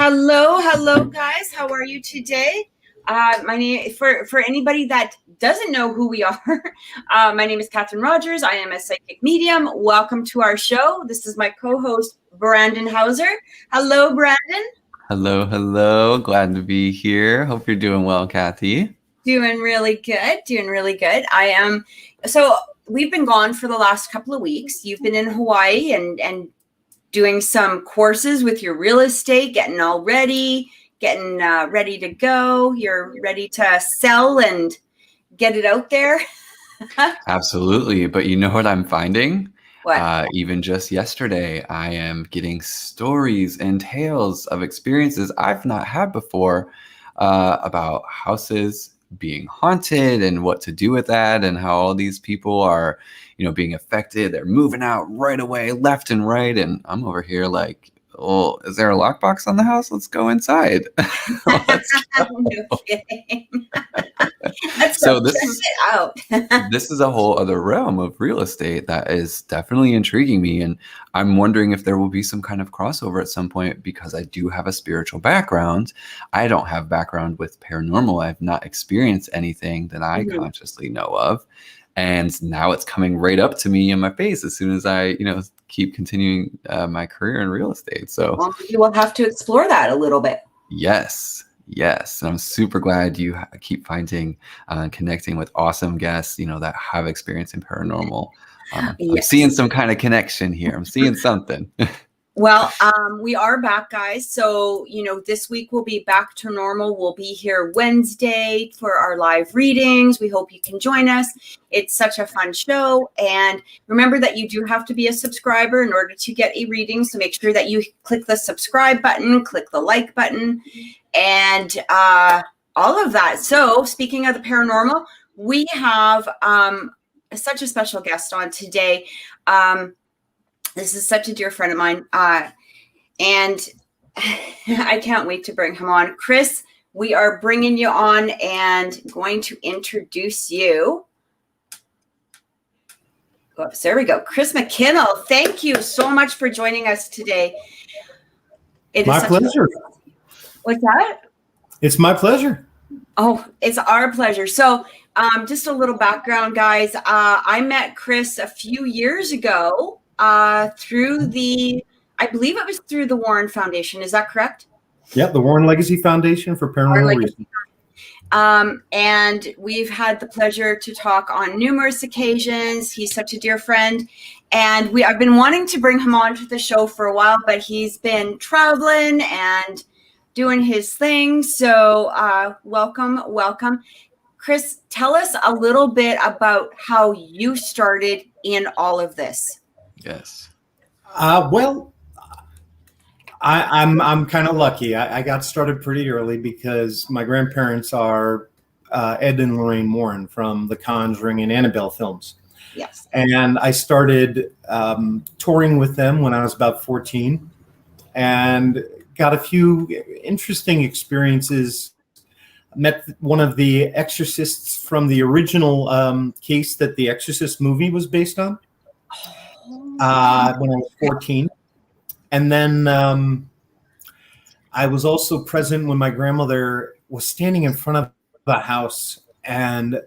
Hello, guys. How are you today? My name, for anybody that doesn't know who we are, my name is CATHRYN Rogers. I am a psychic medium. Welcome to our show. This is my co-host, Brandon Hauser. Hello, Brandon. Hello. Glad to be here. Hope you're doing well, Kathy. Doing really good. I am. So we've been gone for the last couple of weeks. You've been in Hawaii and doing some courses with your real estate, getting all ready, ready to go. You're ready to sell and get it out there. Absolutely. But you know what I'm finding? What? Even just yesterday, I am getting stories and tales of experiences I've not had before about houses being haunted and what to do with that, and how all these people are, being affected. They're moving out right away, left and right. And I'm over here like, well, is there a lockbox on the house? Let's go inside. Let's go. No kidding. Let's So go check it out. this is a whole other realm of real estate that is definitely intriguing me. And I'm wondering if there will be some kind of crossover at some point, because I do have a spiritual background. I don't have background with paranormal. I've not experienced anything that I consciously know of. And now it's coming right up to me in my face as soon as I, keep continuing my career in real estate. So you will have to explore that a little bit. Yes. And I'm super glad you keep finding and connecting with awesome guests, that have experience in paranormal. I'm seeing some kind of connection here. I'm seeing something. Well, we are back, guys. So, this week we'll be back to normal. We'll be here Wednesday for our live readings. We hope you can join us. It's such a fun show. And remember that you do have to be a subscriber in order to get a reading. So make sure that you click the subscribe button, click the like button, and all of that. So speaking of the paranormal, we have such a special guest on today. This is such a dear friend of mine, and I can't wait to bring him on. Chris, we are bringing you on and going to introduce you. Oops, there we go. Chris McKinnell, thank you so much for joining us today. My pleasure. What's that? It's my pleasure. Oh, it's our pleasure. So just a little background, guys. I met Chris a few years ago. Through I believe it was through the Warren Foundation. Is that correct? Yep, the Warren Legacy Foundation for Paranormal Research. And we've had the pleasure to talk on numerous occasions. He's such a dear friend. And I've been wanting to bring him on to the show for a while, but he's been traveling and doing his thing. So welcome. Chris, tell us a little bit about how you started in all of this. Yes. Well, I'm kind of lucky. I got started pretty early because my grandparents are Ed and Lorraine Warren from the Conjuring and Annabelle films. Yes. And I started touring with them when I was about 14 and got a few interesting experiences. Met one of the exorcists from the original case that the Exorcist movie was based on. When I was 14. And then I was also present when my grandmother was standing in front of the house, and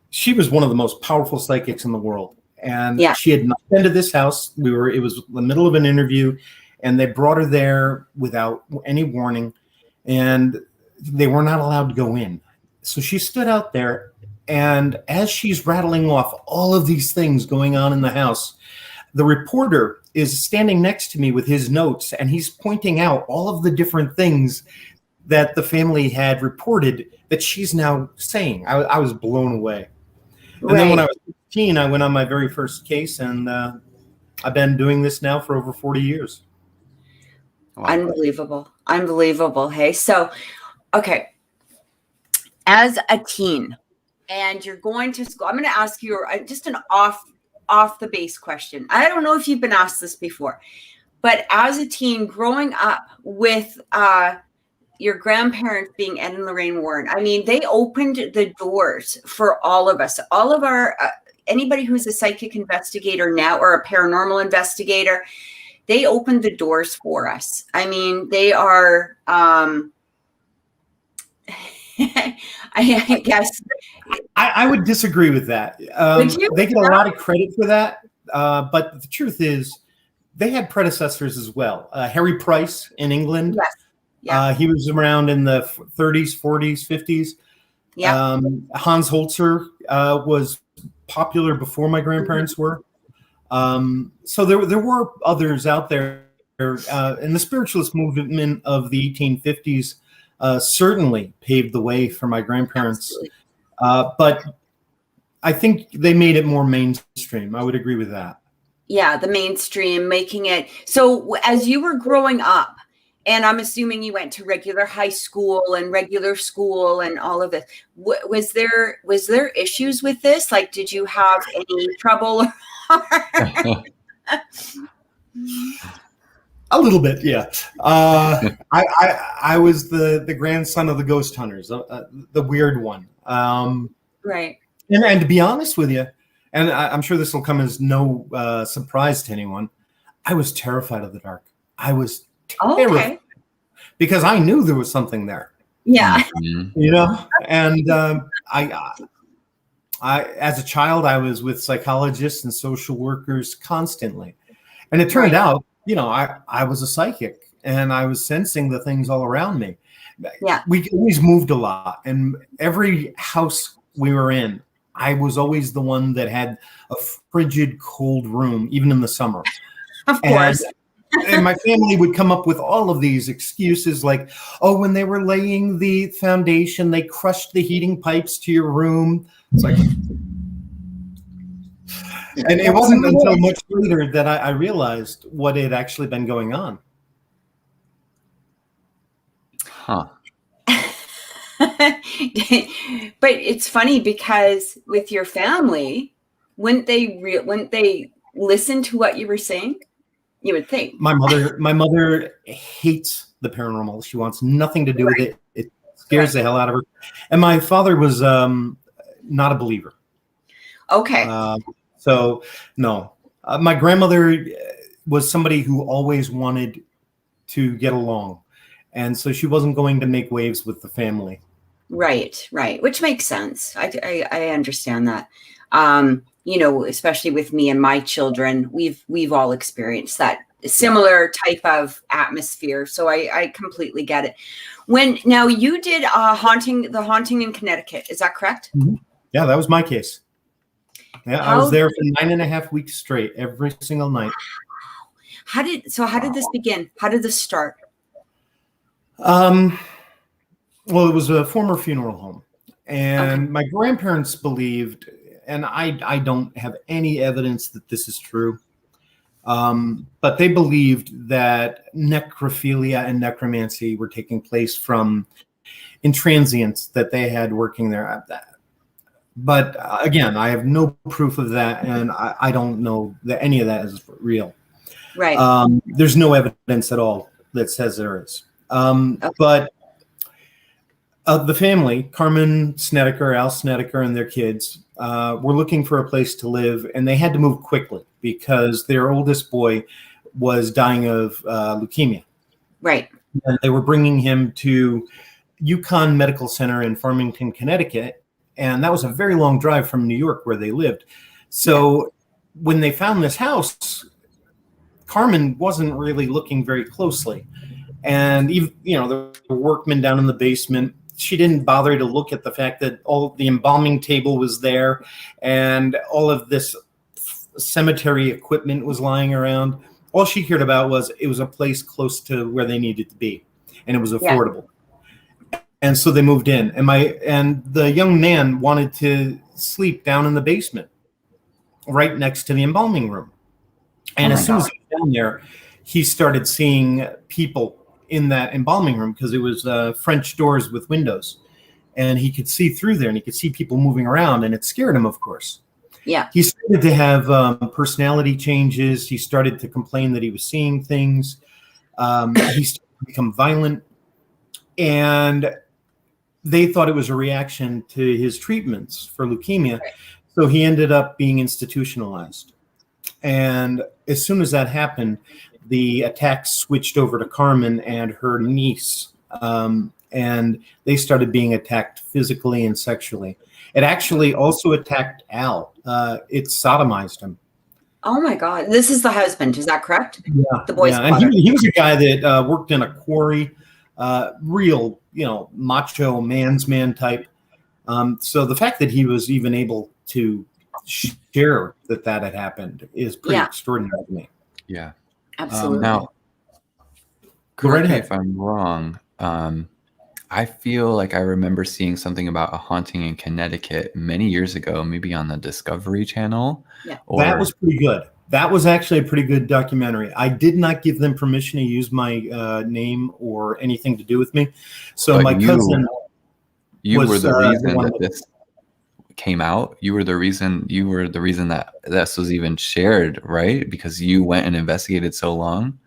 she was one of the most powerful psychics in the world. And she had not been to this house. It was the middle of an interview, and they brought her there without any warning, and they were not allowed to go in. So she stood out there, and as she's rattling off all of these things going on in the house, the reporter is standing next to me with his notes, and he's pointing out all of the different things that the family had reported that she's now saying. I was blown away. And then when I was 15, I went on my very first case, and I've been doing this now for over 40 years. Wow. Unbelievable. Hey, so, okay. As a teen, and you're going to school, I'm going to ask you just an off the base question. I don't know if you've been asked this before, but as a teen growing up with your grandparents being Ed and Lorraine Warren, I mean, they opened the doors for all of us, all of our, anybody who's a psychic investigator now or a paranormal investigator. they opened the doors for us. I mean, they are, I guess. I would disagree with that. Would you? They get a lot of credit for that, but the truth is, they had predecessors as well. Harry Price in England. Yes. Yeah. He was around in the 30s, 40s, 50s. Yeah. Hans Holzer was popular before my grandparents were. So there were others out there. And the spiritualist movement of the 1850s certainly paved the way for my grandparents. But I think they made it more mainstream. I would agree with that. Yeah, the mainstream, making it. So as you were growing up, and I'm assuming you went to regular high school and regular school and all of this, was there issues with this? Like, did you have any trouble? A little bit, yeah. I was the grandson of the ghost hunters, the weird one. Right. And to be honest with you, and I'm sure this will come as no surprise to anyone, I was terrified of the dark. I was terrified because I knew there was something there. Yeah. You know, and I as a child, I was with psychologists and social workers constantly, and it turned out, you know, I was a psychic and I was sensing the things all around me. Yeah. We always moved a lot, and every house we were in, I was always the one that had a frigid, cold room, even in the summer. Of course. And my family would come up with all of these excuses like, oh, when they were laying the foundation, they crushed the heating pipes to your room. It's like, and it wasn't until much later that I realized what had actually been going on. Huh. But it's funny because with your family, wouldn't they listen to what you were saying? You would think. My mother hates the paranormal. She wants nothing to do with it. It scares the hell out of her. And my father was not a believer. Okay. So no, my grandmother was somebody who always wanted to get along, and so she wasn't going to make waves with the family. Right, which makes sense. I understand that. You know, especially with me and my children, we've all experienced that similar type of atmosphere. So I completely get it. Now you did the haunting in Connecticut, is that correct? Mm-hmm. Yeah, that was my case. Yeah, I was there for 9.5 weeks straight, every single night. How did this begin? How did this start? Well, it was a former funeral home, and my grandparents believed, and I don't have any evidence that this is true, but they believed that necrophilia and necromancy were taking place from intransients that they had working there. But again, I have no proof of that, and I don't know that any of that is real. Right. There's no evidence at all that says there is. But the family, Carmen Snedeker, Al Snedeker, and their kids were looking for a place to live, and they had to move quickly because their oldest boy was dying of leukemia. Right. And they were bringing him to UConn Medical Center in Farmington, Connecticut, and that was a very long drive from New York where they lived. So when they found this house, Carmen wasn't really looking very closely. And even, you know, the workmen down in the basement, she didn't bother to look at the fact that all the embalming table was there and all of this cemetery equipment was lying around. All she cared about was it was a place close to where they needed to be, and it was affordable. And so they moved in, and the young man wanted to sleep down in the basement, right next to the embalming room. And as soon as he got down there, he started seeing people in that embalming room because it was French doors with windows, and he could see through there, and he could see people moving around, and it scared him, of course. Yeah. He started to have personality changes. He started to complain that he was seeing things. He started to become violent, and they thought it was a reaction to his treatments for leukemia. Right. So he ended up being institutionalized. And as soon as that happened, the attack switched over to Carmen and her niece, and they started being attacked physically and sexually. It actually also attacked Al. It sodomized him. Oh my God! This is the husband. Is that correct? Yeah, the boy's and he was a guy that worked in a quarry, real, macho man's man type. So the fact that he was even able to share that had happened is pretty extraordinary to me. Yeah, absolutely. Now, correct me if I'm wrong. I feel like I remember seeing something about a haunting in Connecticut many years ago, maybe on the Discovery Channel. Yeah, that was pretty good. That was actually a pretty good documentary. I did not give them permission to use my name or anything to do with me. So my cousin, you were the reason that this came out. You were the reason that this was even shared, right? Because you went and investigated so long.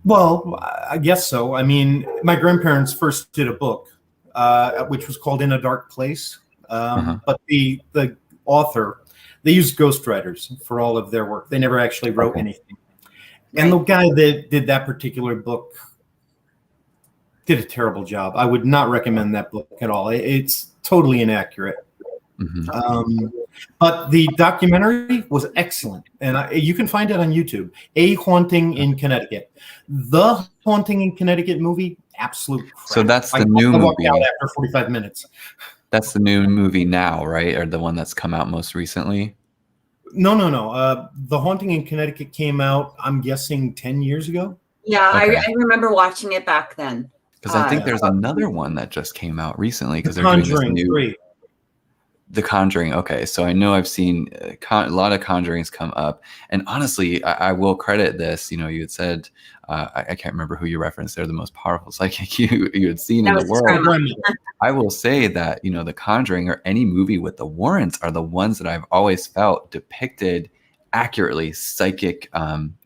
Well, I guess so. I mean, my grandparents first did a book, which was called In a Dark Place. But the author, they used ghostwriters for all of their work. They never actually wrote anything. And the guy that did that particular book did a terrible job. I would not recommend that book at all. It's totally inaccurate. But the documentary was excellent, and you can find it on YouTube. A Haunting in Connecticut. The Haunting in Connecticut movie, absolute crap. So that's the new movie. I walked out after 45 minutes. That's the new movie now, right? Or the one that's come out most recently? No. The Haunting in Connecticut came out, I'm guessing, 10 years ago. Yeah, okay. I remember watching it back then. Because I think there's another one that just came out recently. Because they're Conjuring doing this new 3. The Conjuring. Okay, so I know I've seen a lot of Conjurings come up, and honestly, I will credit this. You had said I can't remember who you referenced. They're the most powerful psychic you had seen in the world. I will say that The Conjuring or any movie with the Warrens are the ones that I've always felt depicted accurately psychic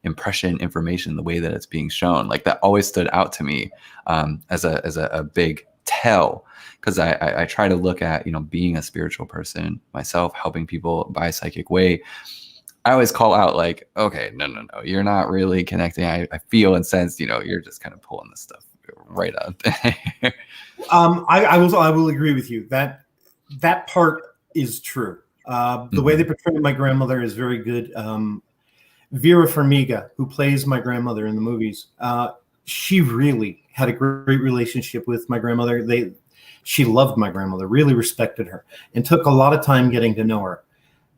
impression information the way that it's being shown. Like that always stood out to me as a big tell. Because I try to look at, being a spiritual person myself, helping people by psychic way. I always call out like, okay, no, you're not really connecting. I feel and sense, you're just kind of pulling this stuff right out there. I will agree with you. That part is true. The way they portray my grandmother is very good. Vera Farmiga, who plays my grandmother in the movies, she really had a great relationship with my grandmother. She loved my grandmother, really respected her, and took a lot of time getting to know her.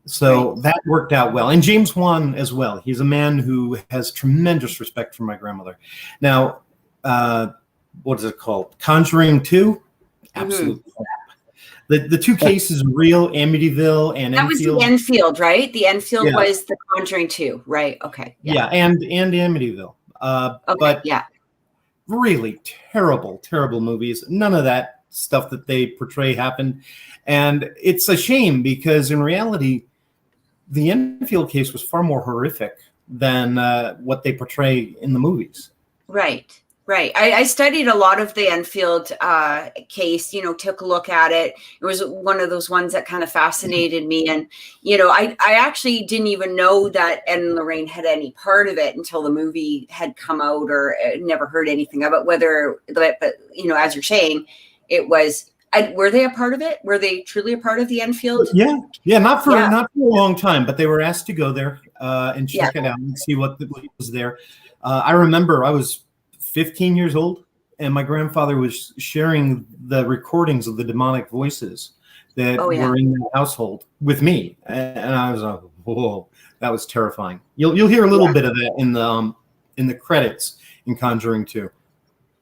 So that worked out well. And James Wan as well. He's a man who has tremendous respect for my grandmother. Now, what is it called? Conjuring 2? Absolute crap. The two cases are real, Amityville and that Enfield. Was the Enfield, right? The Enfield was the Conjuring 2, right? Okay. Yeah, and Amityville. But really terrible movies. None of that stuff that they portray happened, and it's a shame because in reality the Enfield case was far more horrific than what they portray in the movies. Right. I studied a lot of the Enfield case, took a look at it. It was one of those ones that kind of fascinated me. And, I actually didn't even know that Ed and Lorraine had any part of it until the movie had come out, or never heard anything of it, but as you're saying, it was. Were they a part of it? Were they truly a part of the Enfield? Yeah, not for a long time, but they were asked to go there and check it out and see what was there. I remember I was 15 years old, and my grandfather was sharing the recordings of the demonic voices that were in the household with me, and I was like, "Whoa, that was terrifying." You'll hear a little bit of that in the credits in Conjuring 2.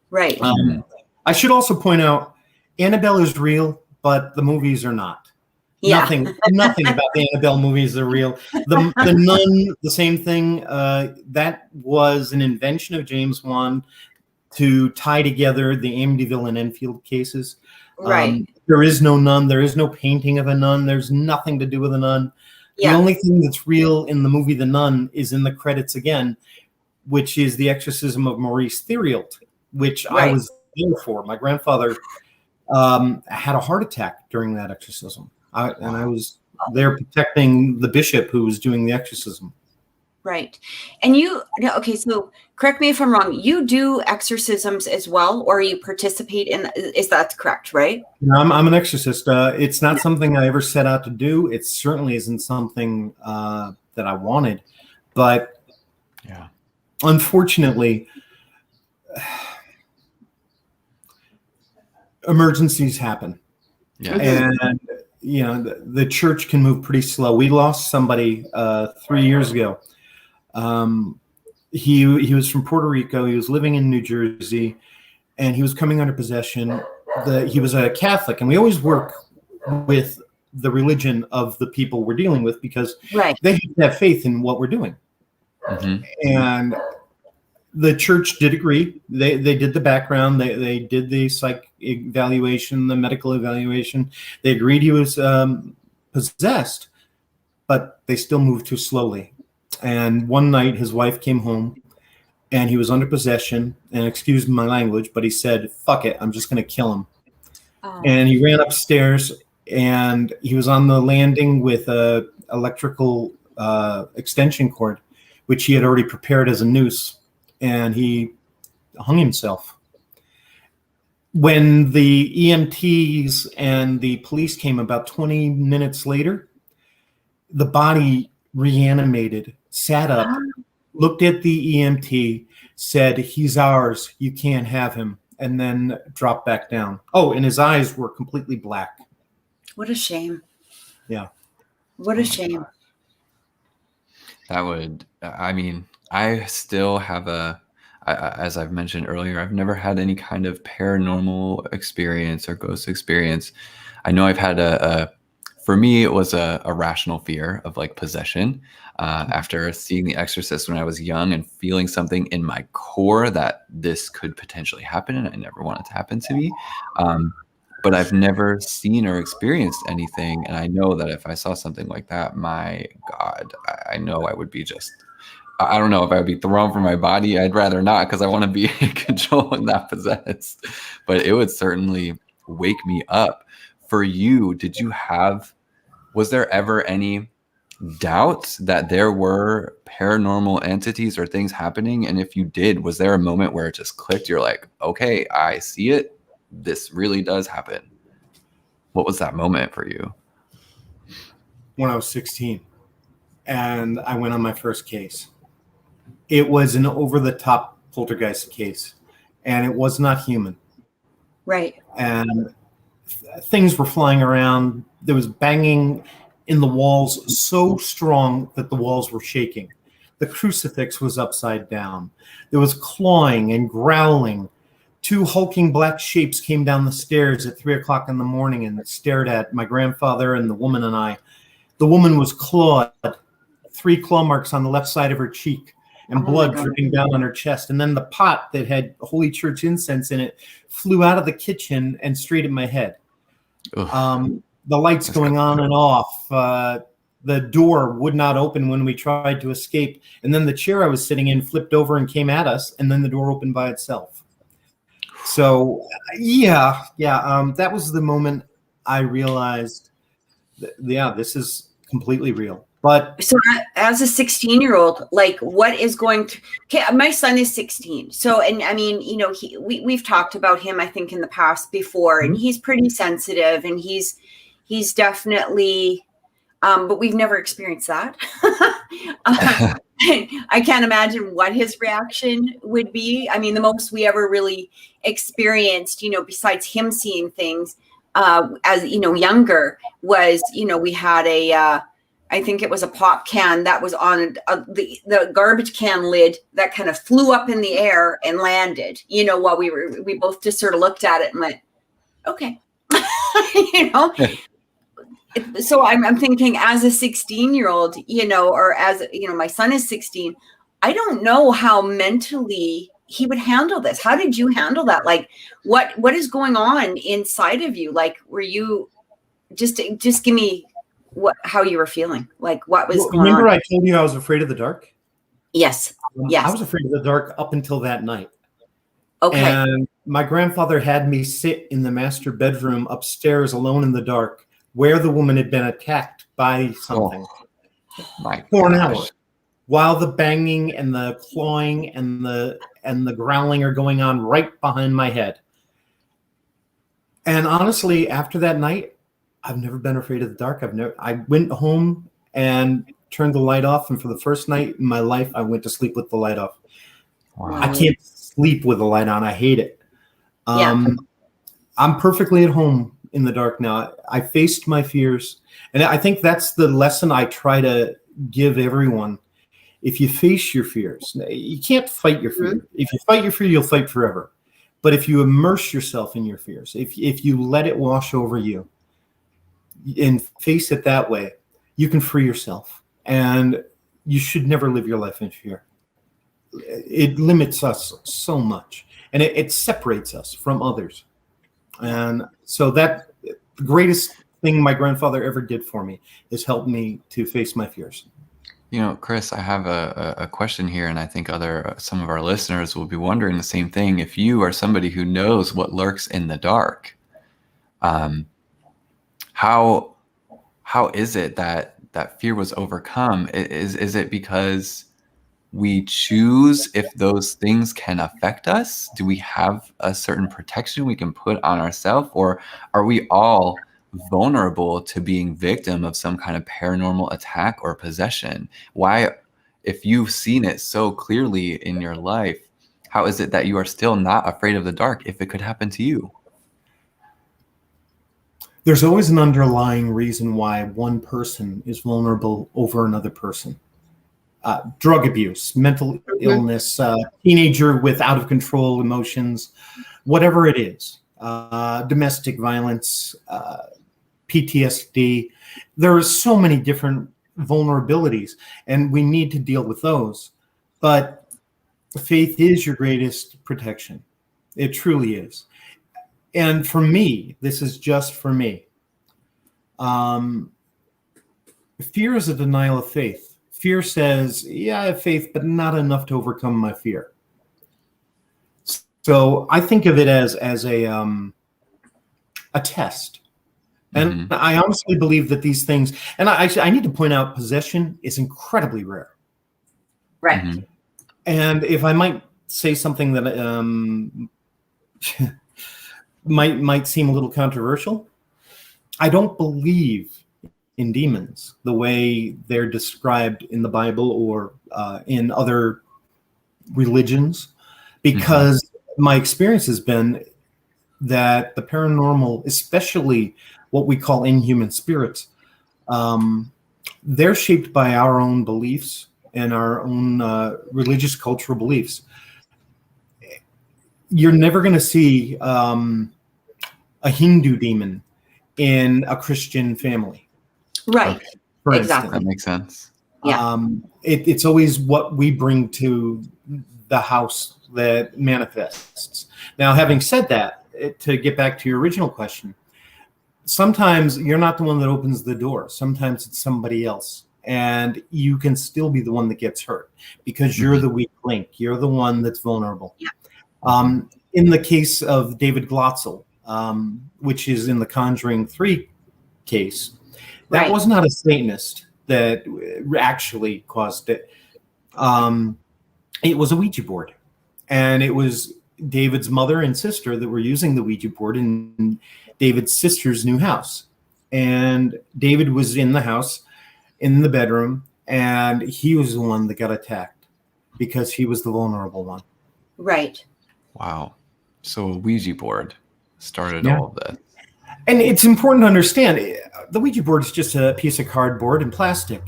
Right. I should also point out, Annabelle is real, but the movies are not. Yeah. Nothing about the Annabelle movies are real. The Nun, the same thing. That was an invention of James Wan to tie together the Amityville and Enfield cases. Right. There is no nun. There is no painting of a nun. There's nothing to do with a nun. Yeah. The only thing that's real in the movie The Nun is in the credits again, which is the exorcism of Maurice Theriault, which I was there for. My grandfather had a heart attack during that exorcism. And I was there protecting the bishop who was doing the exorcism. Right. And okay, so correct me if I'm wrong, you do exorcisms as well, or you participate in, is that correct, right? I'm an exorcist. It's not something I ever set out to do. It certainly isn't something that I wanted, but Yeah. Unfortunately, emergencies happen. Yeah. And the church can move pretty slow. We lost somebody 3 years ago. He was from Puerto Rico. He was living in New Jersey, and he was coming under possession. He was a Catholic, and we always work with the religion of the people we're dealing with because they have faith in what we're doing. Mm-hmm. And the church did agree. They did the background. They did the psych evaluation, the medical evaluation. They agreed he was possessed, but they still moved too slowly. And one night his wife came home and he was under possession, and excuse my language, but he said, fuck it, I'm just going to kill him. Oh. And he ran upstairs and he was on the landing with a electrical extension cord, which he had already prepared as a noose, and he hung himself. When the EMTs and the police came about 20 minutes later, the body reanimated, sat up, looked at the EMT, said, he's ours, you can't have him, and then dropped back down. Oh, and his eyes were completely black. What a shame. Yeah. What a shame. That would, I mean, I still have as I've mentioned earlier, I've never had any kind of paranormal experience or ghost experience. I know I've had for me, it was a rational fear of like possession after seeing The Exorcist when I was young and feeling something in my core that this could potentially happen, and I never want it to happen to me. But I've never seen or experienced anything. And I know that if I saw something like that, my God, I know I would be I don't know if I would be thrown from my body. I'd rather not, because I want to be in control and not possessed. But it would certainly wake me up. For you, was there ever any doubt that there were paranormal entities or things happening? And if you did, was there a moment where it just clicked? You're like, okay, I see it. This really does happen. What was that moment for you? When I was 16 and I went on my first case. It was an over-the-top poltergeist case, and it was not human. Right. And things were flying around. There was banging in the walls so strong that the walls were shaking. The crucifix was upside down. There was clawing and growling. 2 hulking black shapes came down the stairs at 3:00 in the morning and stared at my grandfather and the woman and I. The woman was clawed, 3 claw marks on the left side of her cheek, and blood dripping down on her chest. And then the pot that had Holy Church incense in it flew out of the kitchen and straight at my head. The lights going on and off. The door would not open when we tried to escape. And then the chair I was sitting in flipped over and came at us, and then the door opened by itself. So, that was the moment I realized this is completely real. But so as a 16-year-old, like, what is going to, okay, my son is 16. So, and I mean, we've talked about him, I think, in the past before, and he's pretty sensitive, and he's definitely, but we've never experienced that. I can't imagine what his reaction would be. I mean, the most we ever really experienced, besides him seeing things, as, younger was, we had I think it was a pop can that was on the garbage can lid that kind of flew up in the air and landed, while we both just sort of looked at it and went, okay, So I'm thinking, as a 16-year-old, or as, my son is 16, I don't know how mentally he would handle this. How did you handle that? Like, what is going on inside of you? Like, were you just give me how you were feeling? Like, what was going on? Remember I told you I was afraid of the dark? Yes. Yes. I was afraid of the dark up until that night. Okay. And my grandfather had me sit in the master bedroom upstairs alone in the dark, where the woman had been attacked by something, for an hour. while the banging and the clawing and the growling are going on right behind my head. And honestly, after that night, I've never been afraid of the dark. I went home and turned the light off, and for the first night in my life, I went to sleep with the light off. Wow. I can't sleep with the light on. I hate it. I'm perfectly at home in the dark now. I faced my fears, and I think that's the lesson I try to give everyone. If you face your fears, you can't fight your fear. If you fight your fear, you'll fight forever. But if you immerse yourself in your fears, if you let it wash over you and face it that way, you can free yourself. And you should never live your life in fear. It limits us so much, and it separates us from others. And so that the greatest thing my grandfather ever did for me is help me to face my fears. You know, Chris, I have a question here, and I think some of our listeners will be wondering the same thing. If you are somebody who knows what lurks in the dark, how is it that fear was overcome? Is it because we choose if those things can affect us? Do we have a certain protection we can put on ourselves, or are we all vulnerable to being victim of some kind of paranormal attack or possession? Why, if you've seen it so clearly in your life, how is it that you are still not afraid of the dark if it could happen to you? There's always an underlying reason why one person is vulnerable over another person. Drug abuse, mental illness, teenager with out of control emotions, whatever it is, domestic violence, PTSD. There are so many different vulnerabilities, and we need to deal with those. But faith is your greatest protection. It truly is. And for me, this is just for me. Fear is a denial of faith. Fear says, yeah, I have faith, but not enough to overcome my fear. So I think of it as a test. And I honestly believe that these things, and I need to point out, possession is incredibly rare. Right. Mm-hmm. And if I might say something that might seem a little controversial, I don't believe in demons the way they're described in the Bible or in other religions, because my experience has been that the paranormal, especially what we call inhuman spirits, they're shaped by our own beliefs and our own religious cultural beliefs. You're never going to see a Hindu demon in a Christian family. Right. For exactly. instance. That makes sense. Yeah. It's always what we bring to the house that manifests. Now, having said that, to get back to your original question, sometimes you're not the one that opens the door. Sometimes it's somebody else. And you can still be the one that gets hurt because you're the weak link. You're the one that's vulnerable. Yeah. In the case of David Glotzel, which is in the Conjuring 3 case, that was not a Satanist that actually caused it. It was a Ouija board. And it was David's mother and sister that were using the Ouija board in David's sister's new house. And David was in the house, in the bedroom, and he was the one that got attacked because he was the vulnerable one. Right. Wow. So a Ouija board started all of this. And it's important to understand, the Ouija board is just a piece of cardboard and plastic.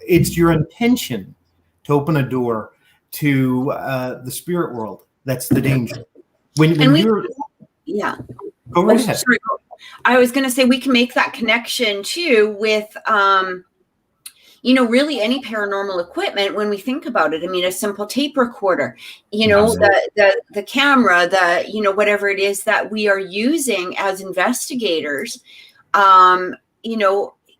It's your intention to open a door to the spirit world. That's the danger. When you're... Yeah. Go right ahead. Sorry. I was going to say we can make that connection too with, really any paranormal equipment when we think about it. I mean, a simple tape recorder, the camera, whatever it is that we are using as investigators.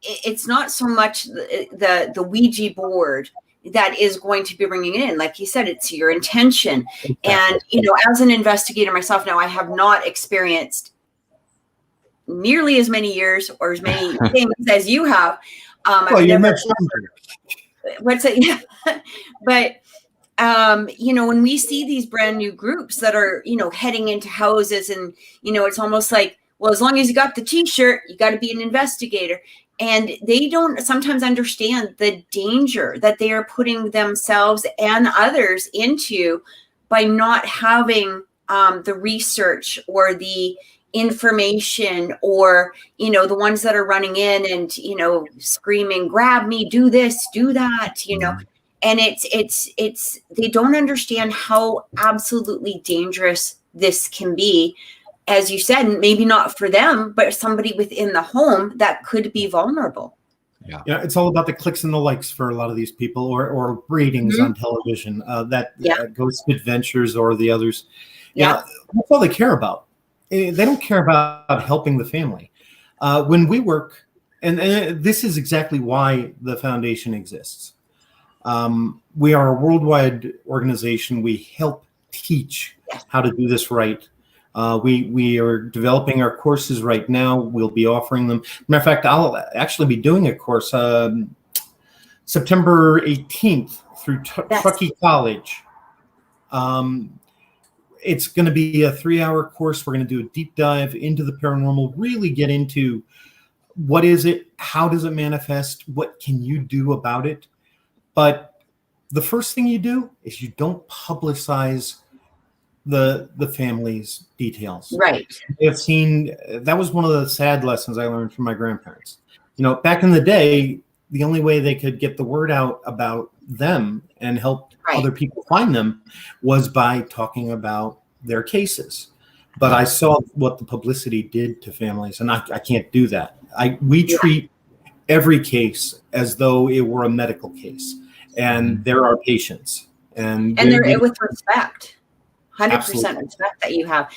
It's not so much the Ouija board that is going to be bringing it in. Like you said, it's your intention. Exactly. And, as an investigator myself now, I have not experienced nearly as many years or as many things as you have. Well, you're much younger. what's it? Yeah. But, when we see these brand new groups that are, heading into houses and, it's almost like, well, as long as you got the t-shirt, you got to be an investigator. And they don't sometimes understand the danger that they are putting themselves and others into by not having the research or the information, or the ones that are running in and screaming, grab me, do this, do that, and it's they don't understand how absolutely dangerous this can be. As you said, maybe not for them, but somebody within the home that could be vulnerable. Yeah, it's all about the clicks and the likes for a lot of these people, or ratings on television, Ghost Adventures or the others. Yeah, that's all they care about. They don't care about helping the family. When we work, and this is exactly why the foundation exists. We are a worldwide organization. We help teach how to do this right. We are developing our courses right now. We'll be offering them. Matter of fact, I'll actually be doing a course September 18th through Truckee College. It's going to be a 3-hour course. We're going to do a deep dive into the paranormal, really get into what is it, how does it manifest, what can you do about it. But the first thing you do is you don't publicize the family's details. Right. I've seen, that was one of the sad lessons I learned from my grandparents. Back in the day, the only way they could get the word out about them and help other people find them was by talking about their cases. But I saw what the publicity did to families, and I can't do that. We treat every case as though it were a medical case, and there are patients. And they're with respect. 100% respect that you have.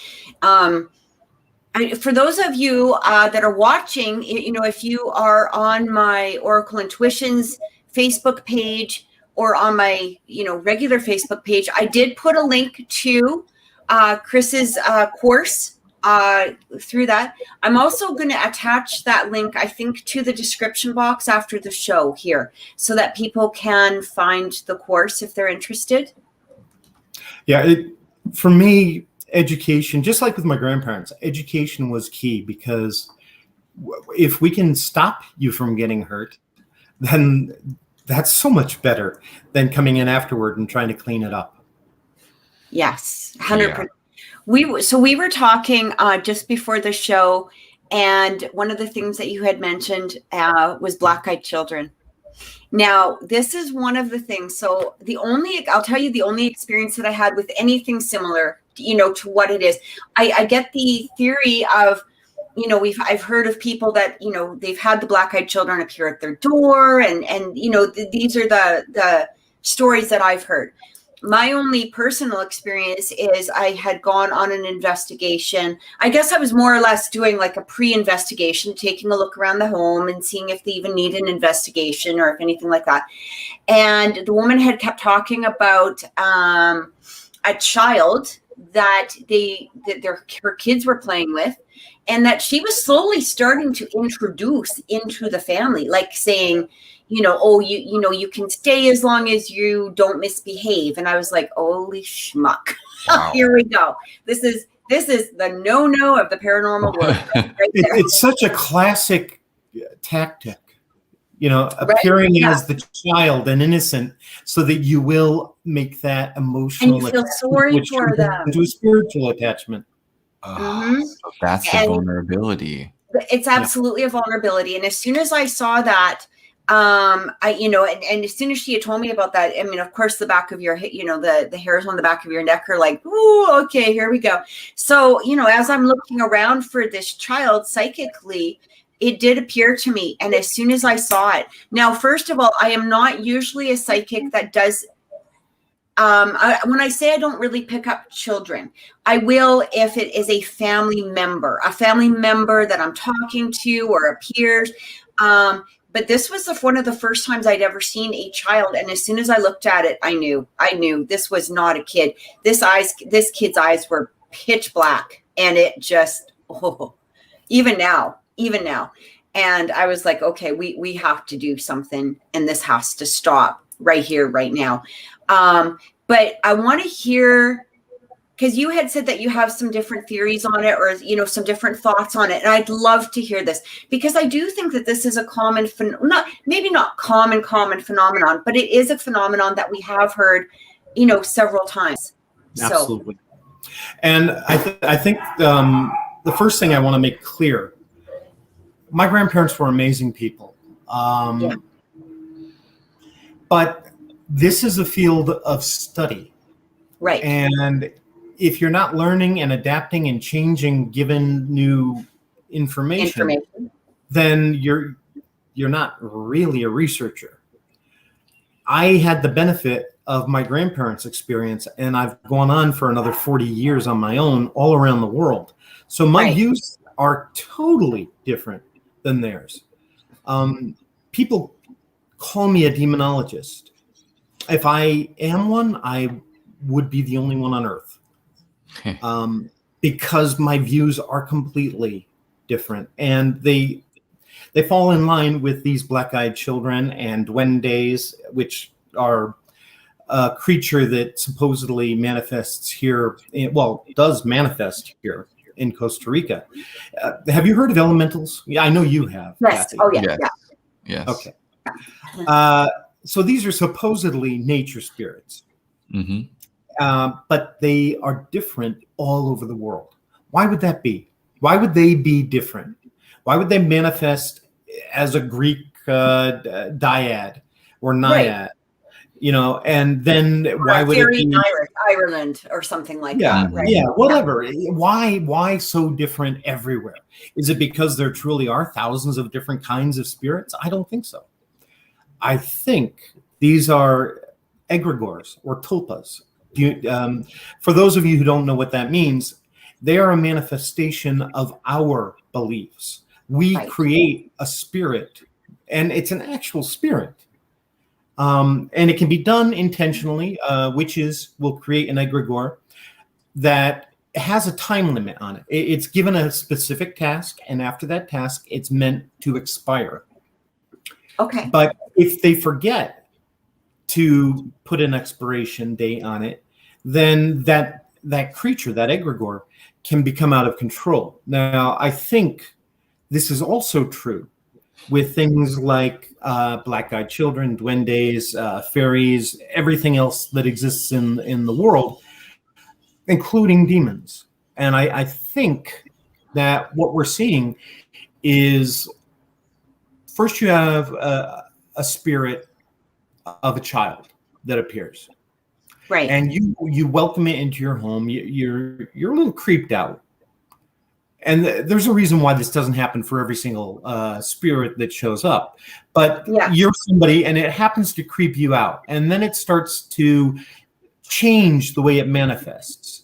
For those of you that are watching, if you are on my Oracle Intuitions Facebook page or on my, regular Facebook page, I did put a link to Chris's course through that. I'm also going to attach that link, I think, to the description box after the show here, so that people can find the course if they're interested. Yeah, for me, education, just like with my grandparents, education was key, because if we can stop you from getting hurt, then that's so much better than coming in afterward and trying to clean it up. Yes, 100%. Yeah. We were talking just before the show, and one of the things that you had mentioned was black-eyed children. Now, this is one of the things. So I'll tell you the only experience that I had with anything similar, to what it is. I get the theory of, I've heard of people that, they've had the black-eyed children appear at their door, and these are the stories that I've heard. My only personal experience is I had gone on an investigation. I guess I was more or less doing like a pre-investigation, taking a look around the home and seeing if they even need an investigation or if anything like that. And the woman had kept talking about a child that her kids were playing with, and that she was slowly starting to introduce into the family, like saying, you can stay as long as you don't misbehave. And I was like, holy schmuck. Wow. Here we go. This is the no-no of the paranormal world. Right there. It's such a classic tactic, appearing as the child and innocent, so that you will make that emotional, and you feel sorry for them, into a spiritual attachment. So that's the vulnerability. It's absolutely a vulnerability. And as soon as I saw that, and as soon as she had told me about that, I mean, of course, the back of your, the hairs on the back of your neck are like, ooh, okay, here we go. So, as I'm looking around for this child psychically, it did appear to me. And as soon as I saw it, now, first of all, I am not usually a psychic that does, when I say I don't really pick up children, I will if it is a family member that I'm talking to or appears. But this was one of the first times I'd ever seen a child. And as soon as I looked at it, I knew this was not a kid. This kid's eyes were pitch black. And it just, even now. And I was like, okay, we have to do something, and this has to stop right here, right now. But I want to hear, because you had said that you have some different theories on it, or, you know, some different thoughts on it. And I'd love to hear this, because I do think that this is a common, maybe not common phenomenon, but it is a phenomenon that we have heard, you know, several times. Absolutely. And I think the first thing I want to make clear, my grandparents were amazing people. But this is a field of study. Right. And if you're not learning and adapting and changing given new information, then you're not really a researcher. I had the benefit of my grandparents' experience, and I've gone on for another 40 years on my own all around the world. So my views are totally different than theirs. People call me a demonologist. If I am one, I would be the only one on earth. Because my views are completely different, and they fall in line with these black-eyed children and duendes, which are a creature that supposedly manifests here, does manifest here in Costa Rica. Have you heard of elementals? Yeah, I know you have. Yes. Kathy. Oh, yeah. Yes. Okay. So these are supposedly nature spirits. But they are different all over the world. Why would that be? Why would they be different? Why would they manifest as a Greek dyad or naiad? You know, and then why would it be Ireland or something like that? Right? Yeah, whatever. Why so different everywhere? Is it because there truly are thousands of different kinds of spirits? I don't think so. I think these are egregores or tulpas. For those of you who don't know what that means, they are a manifestation of our beliefs. We create a spirit, and it's an actual spirit. And it can be done intentionally. Witches will create an egregore that has a time limit on it. It's given a specific task, and after that task, it's meant to expire. Okay. But if they forget to put an expiration date on it, then that creature, that egregore, can become out of control. Now, I think this is also true with things like black-eyed children, duendes, fairies, everything else that exists in the world, including demons. And I think that what we're seeing is, first you have a spirit of a child that appears. Right. And you welcome it into your home. You're a little creeped out. And there's a reason why this doesn't happen for every single spirit that shows up. But you're somebody, and it happens to creep you out. And then it starts to change the way it manifests.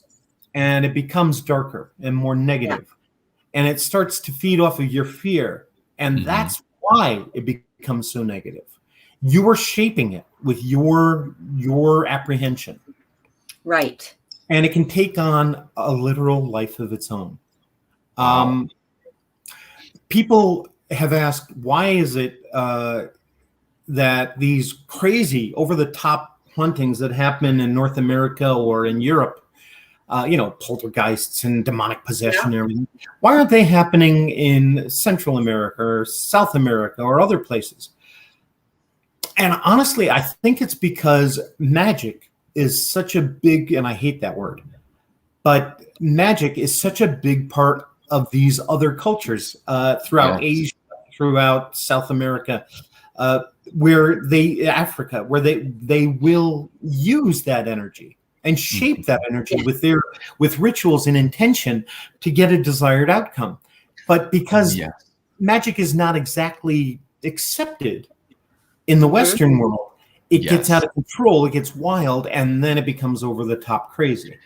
And it becomes darker and more negative. And it starts to feed off of your fear. And that's why it becomes so negative. You are shaping it with your apprehension. Right. And it can take on a literal life of its own. People have asked, why is it that these crazy over-the-top hauntings that happen in North America or in Europe, poltergeists and demonic possession and everything, why aren't they happening in Central America or South America or other places? And honestly, I think it's because magic is such a big, and I hate that word, but magic is such a big part of these other cultures throughout Asia, throughout South America, Africa, where they will use that energy and shape that energy with rituals and intention to get a desired outcome. But because magic is not exactly accepted in the Western world, it gets out of control, it gets wild, and then it becomes over the top crazy.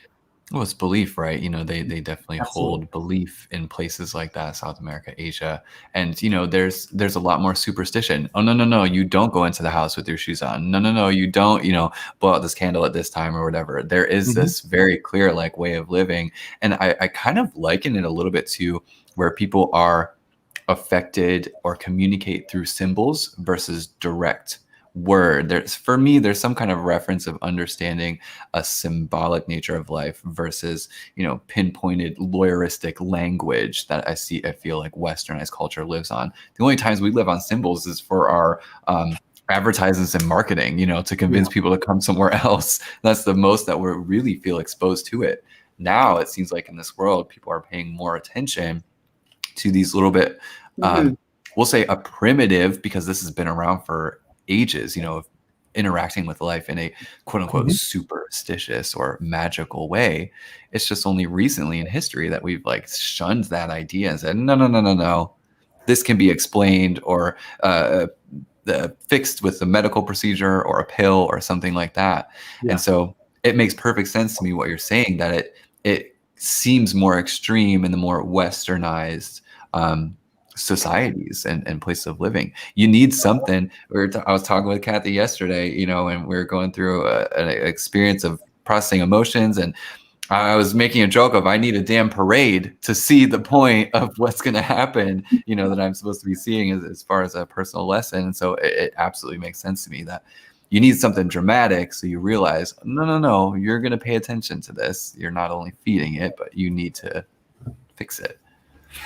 Well, it's belief, right? They definitely hold belief in places like that, South America, Asia. And, there's a lot more superstition. Oh, no, you don't go into the house with your shoes on. No, you don't, blow out this candle at this time or whatever. There is this very clear, way of living. And I kind of liken it a little bit to where people are affected or communicate through symbols versus direct word. For me, there's some kind of reference of understanding a symbolic nature of life versus, pinpointed lawyeristic language that I feel like westernized culture lives on. The only times we live on symbols is for our advertisements and marketing, to convince people to come somewhere else. That's the most that we really feel exposed to it. Now it seems like in this world, people are paying more attention to these little bit, we'll say a primitive, because this has been around for ages, of interacting with life in a quote unquote superstitious or magical way. It's just only recently in history that we've like shunned that idea and said, no. This can be explained or fixed with a medical procedure or a pill or something like that. Yeah. And so it makes perfect sense to me what you're saying, that it seems more extreme in the more westernized societies and places of living. You need something. I was talking with Kathy yesterday, and we were going through an experience of processing emotions, and I was making a joke of I need a damn parade to see the point of what's going to happen, that I'm supposed to be seeing as far as a personal lesson. And so it absolutely makes sense to me that you need something dramatic so you realize, no, you're going to pay attention to this. You're not only feeding it, but you need to fix it.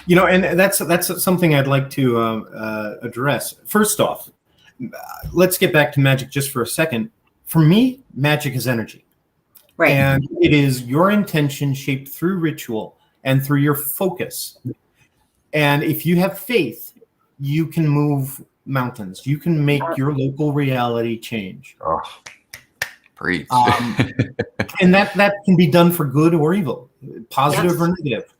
And that's something I'd like to address. First off, let's get back to magic just for a second. For me, magic is energy. Right. And it is your intention shaped through ritual and through your focus. And if you have faith, you can move mountains. You can make your local reality change. Oh, preach. And that can be done for good or evil, positive or negative.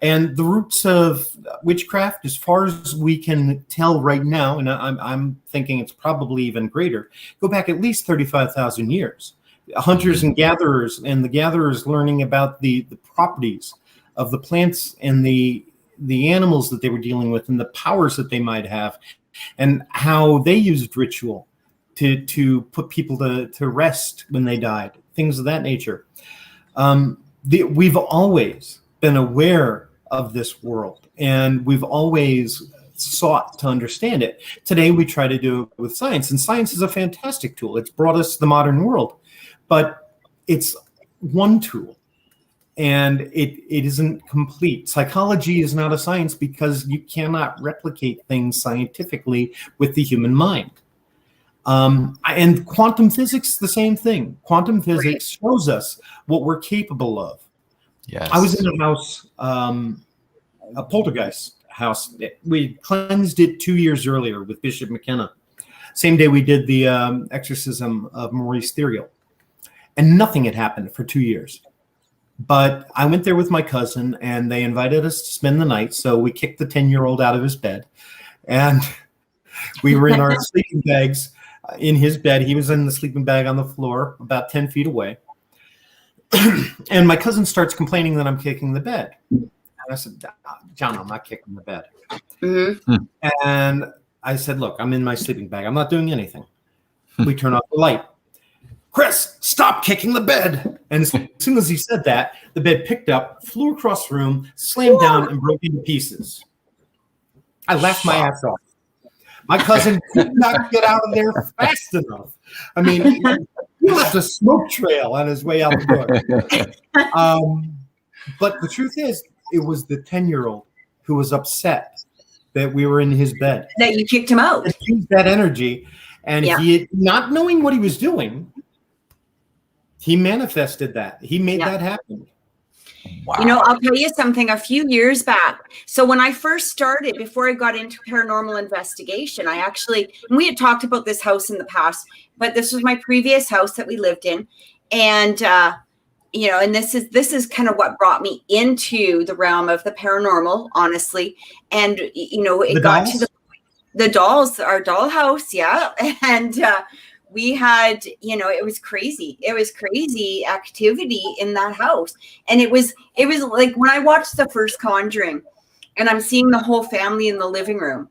And the roots of witchcraft, as far as we can tell right now, and I'm thinking it's probably even greater, go back at least 35,000 years. Hunters and gatherers, and the gatherers learning about the properties of the plants and the animals that they were dealing with and the powers that they might have, and how they used ritual to put people to rest when they died, things of that nature. We've always been aware of this world, and we've always sought to understand it. Today, we try to do it with science, and science is a fantastic tool. It's brought us to the modern world, but it's one tool, and it isn't complete. Psychology is not a science because you cannot replicate things scientifically with the human mind. And quantum physics, the same thing. Quantum physics shows us what we're capable of. Yes. I was in a house, a poltergeist house. We cleansed it 2 years earlier with Bishop McKinnell. Same day we did the exorcism of Maurice Theriault. And nothing had happened for 2 years. But I went there with my cousin, and they invited us to spend the night. So we kicked the 10-year-old out of his bed. And we were in our sleeping bags in his bed. He was in the sleeping bag on the floor about 10 feet away. And my cousin starts complaining that I'm kicking the bed. And I said, John, I'm not kicking the bed. Mm-hmm. And I said, look, I'm in my sleeping bag. I'm not doing anything. We turn off the light. Chris, stop kicking the bed. And as soon as he said that, the bed picked up, flew across the room, slammed down, and broke into pieces. I laughed my ass off. My cousin could not get out of there fast enough. I mean, he left a smoke trail on his way out the door. But the truth is, it was the 10-year-old who was upset that we were in his bed. That you kicked him out. He used that energy, and he, not knowing what he was doing, he manifested that. He made that happen. Wow. I'll tell you something. A few years back, so when I first started, before I got into paranormal investigation, we had talked about this house in the past, but this was my previous house that we lived in. And, and this is kind of what brought me into the realm of the paranormal, honestly. And, it got to the dolls, our doll house. Yeah. And, we had, it was crazy. It was crazy activity in that house. And it was like when I watched the first Conjuring and I'm seeing the whole family in the living room,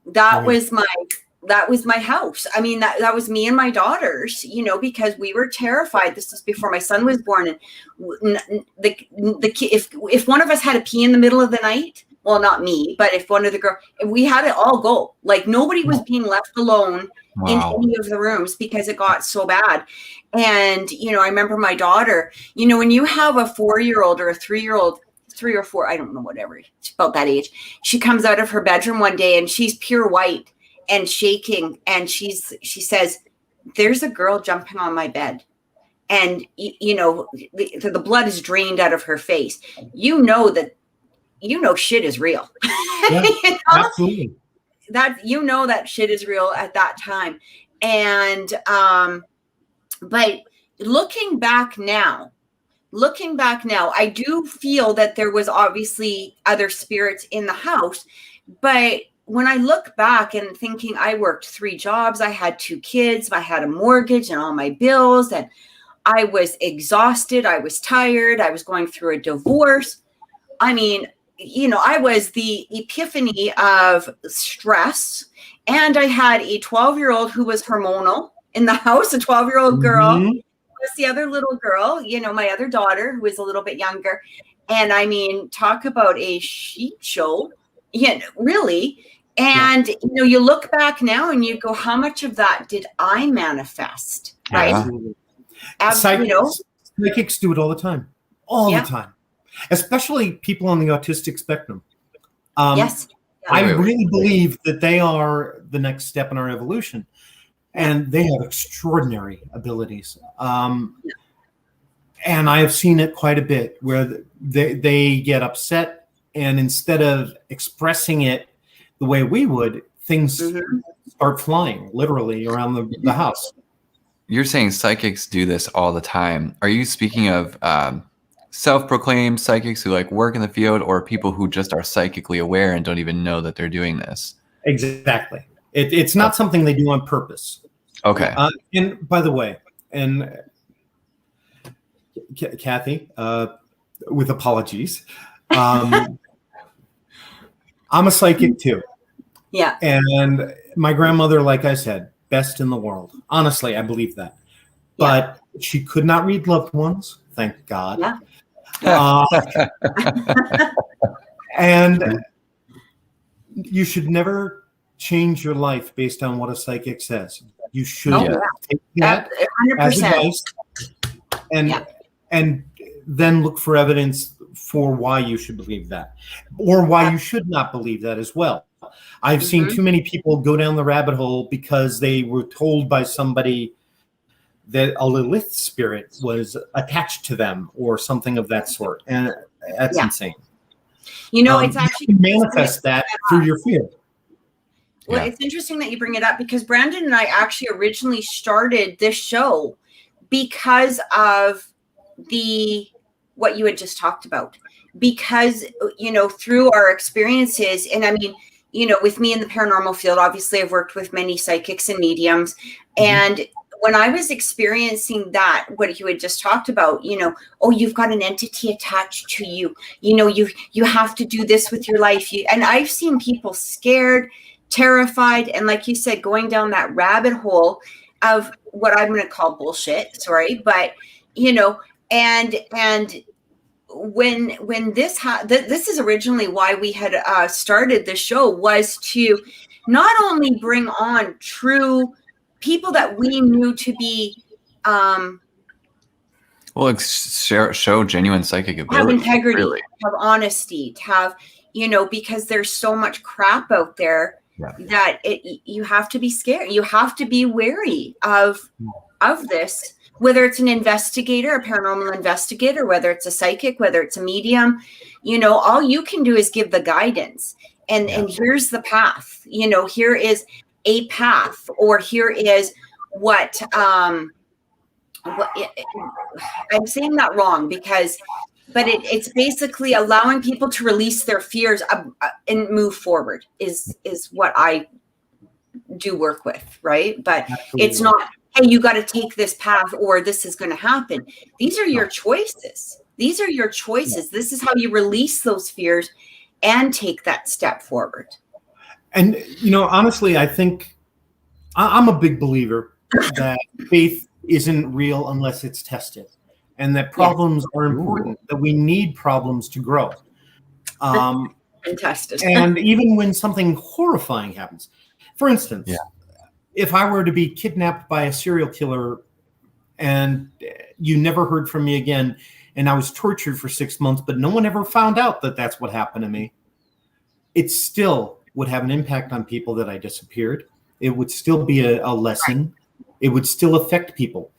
that was my house. I mean, that was me and my daughters, because we were terrified. This was before my son was born. And if one of us had to pee in the middle of the night, well, not me, but if one of the girls, we had it all go. Like nobody was being left alone in any of the rooms because it got so bad. And, I remember my daughter, when you have a 4-year-old or a 3-year-old, 3 or 4, I don't know, whatever, she's about that age. She comes out of her bedroom one day and she's pure white and shaking. And she says, there's a girl jumping on my bed. And, the blood is drained out of her face. Shit is real. Yeah, absolutely. That shit is real at that time. And, but looking back now, I do feel that there was obviously other spirits in the house. But when I look back and thinking I worked 3 jobs, I had 2 kids, I had a mortgage and all my bills, and I was exhausted, I was tired, I was going through a divorce. I mean, I was the epiphany of stress. And I had a 12-year-old who was hormonal in the house, a 12-year-old girl. Mm-hmm. Was the other little girl, my other daughter, who was a little bit younger. And I mean, talk about a sheep show. Yeah, really. And, you look back now and you go, how much of that did I manifest? Right. Psychics do it all the time. The time. Especially people on the autistic spectrum. Yes. I really believe that they are the next step in our evolution, and they have extraordinary abilities. And I have seen it quite a bit where they get upset, and instead of expressing it the way we would, things start flying literally around the house. You're saying psychics do this all the time. Are you speaking of self-proclaimed psychics who work in the field, or people who just are psychically aware and don't even know that they're doing this? Exactly. It's not something they do on purpose. Okay. And by the way, and Kathy, with apologies, I'm a psychic too. Yeah. And my grandmother, like I said, best in the world. Honestly, I believe that. But she could not read loved ones. Thank God. Yeah. And you should never change your life based on what a psychic says. You should take that 100%. as advice and then look for evidence for why you should believe that, or why you should not believe that as well. I've seen too many people go down the rabbit hole because they were told by somebody that a Lilith spirit was attached to them or something of that sort. And that's insane. It's actually you can manifest that through your fear. Well, it's interesting that you bring it up, because Brandon and I actually originally started this show because of what you had just talked about, because, through our experiences, and I mean, with me in the paranormal field, obviously I've worked with many psychics and mediums. And when I was experiencing that, what you had just talked about, you've got an entity attached to you, you have to do this with your life. And I've seen people scared, terrified, and like you said, going down that rabbit hole of what I'm going to call bullshit. Sorry. But, and when this this is originally why we had started the show, was to not only bring on true people that we knew to be show genuine psychic ability, have integrity, have honesty, to have because there's so much crap out there that you have to be scared, you have to be wary of this. Whether it's an investigator, a paranormal investigator, whether it's a psychic, whether it's a medium, all you can do is give the guidance. And here's the path. Here is a path, or here is what I'm saying that wrong but it's basically allowing people to release their fears and move forward is what I do work with, right? But it's not, hey, you got to take this path or this is going to happen. These are your choices. This is how you release those fears and take that step forward. And, honestly, I think I'm a big believer that faith isn't real unless it's tested, and that problems are important, that we need problems to grow. And tested. And even when something horrifying happens, for instance, if I were to be kidnapped by a serial killer and you never heard from me again, and I was tortured for 6 months, but no one ever found out that that's what happened to me, it still would have an impact on people that I disappeared. It would still be a lesson. It would still affect people.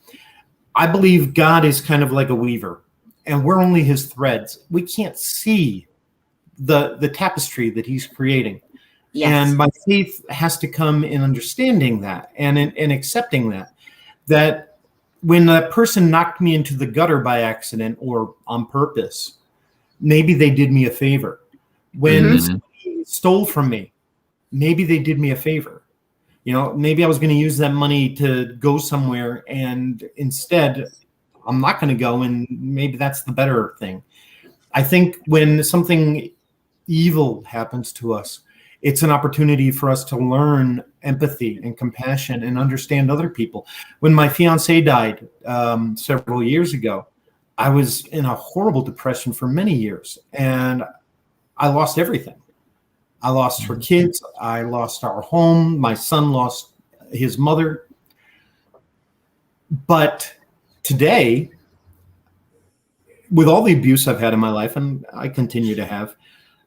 I believe God is kind of like a weaver, and we're only his threads. We can't see the tapestry that he's creating. Yes. And my faith has to come in understanding that and in accepting that when a person knocked me into the gutter by accident or on purpose, maybe they did me a favor. When somebody stole from me, maybe they did me a favor. Maybe I was going to use that money to go somewhere, and instead I'm not going to go, and maybe that's the better thing. I think when something evil happens to us, it's an opportunity for us to learn empathy and compassion and understand other people. When my fiance died several years ago, I was in a horrible depression for many years, and I lost everything. I lost her kids. I lost our home. My son lost his mother. But today, with all the abuse I've had in my life, and I continue to have,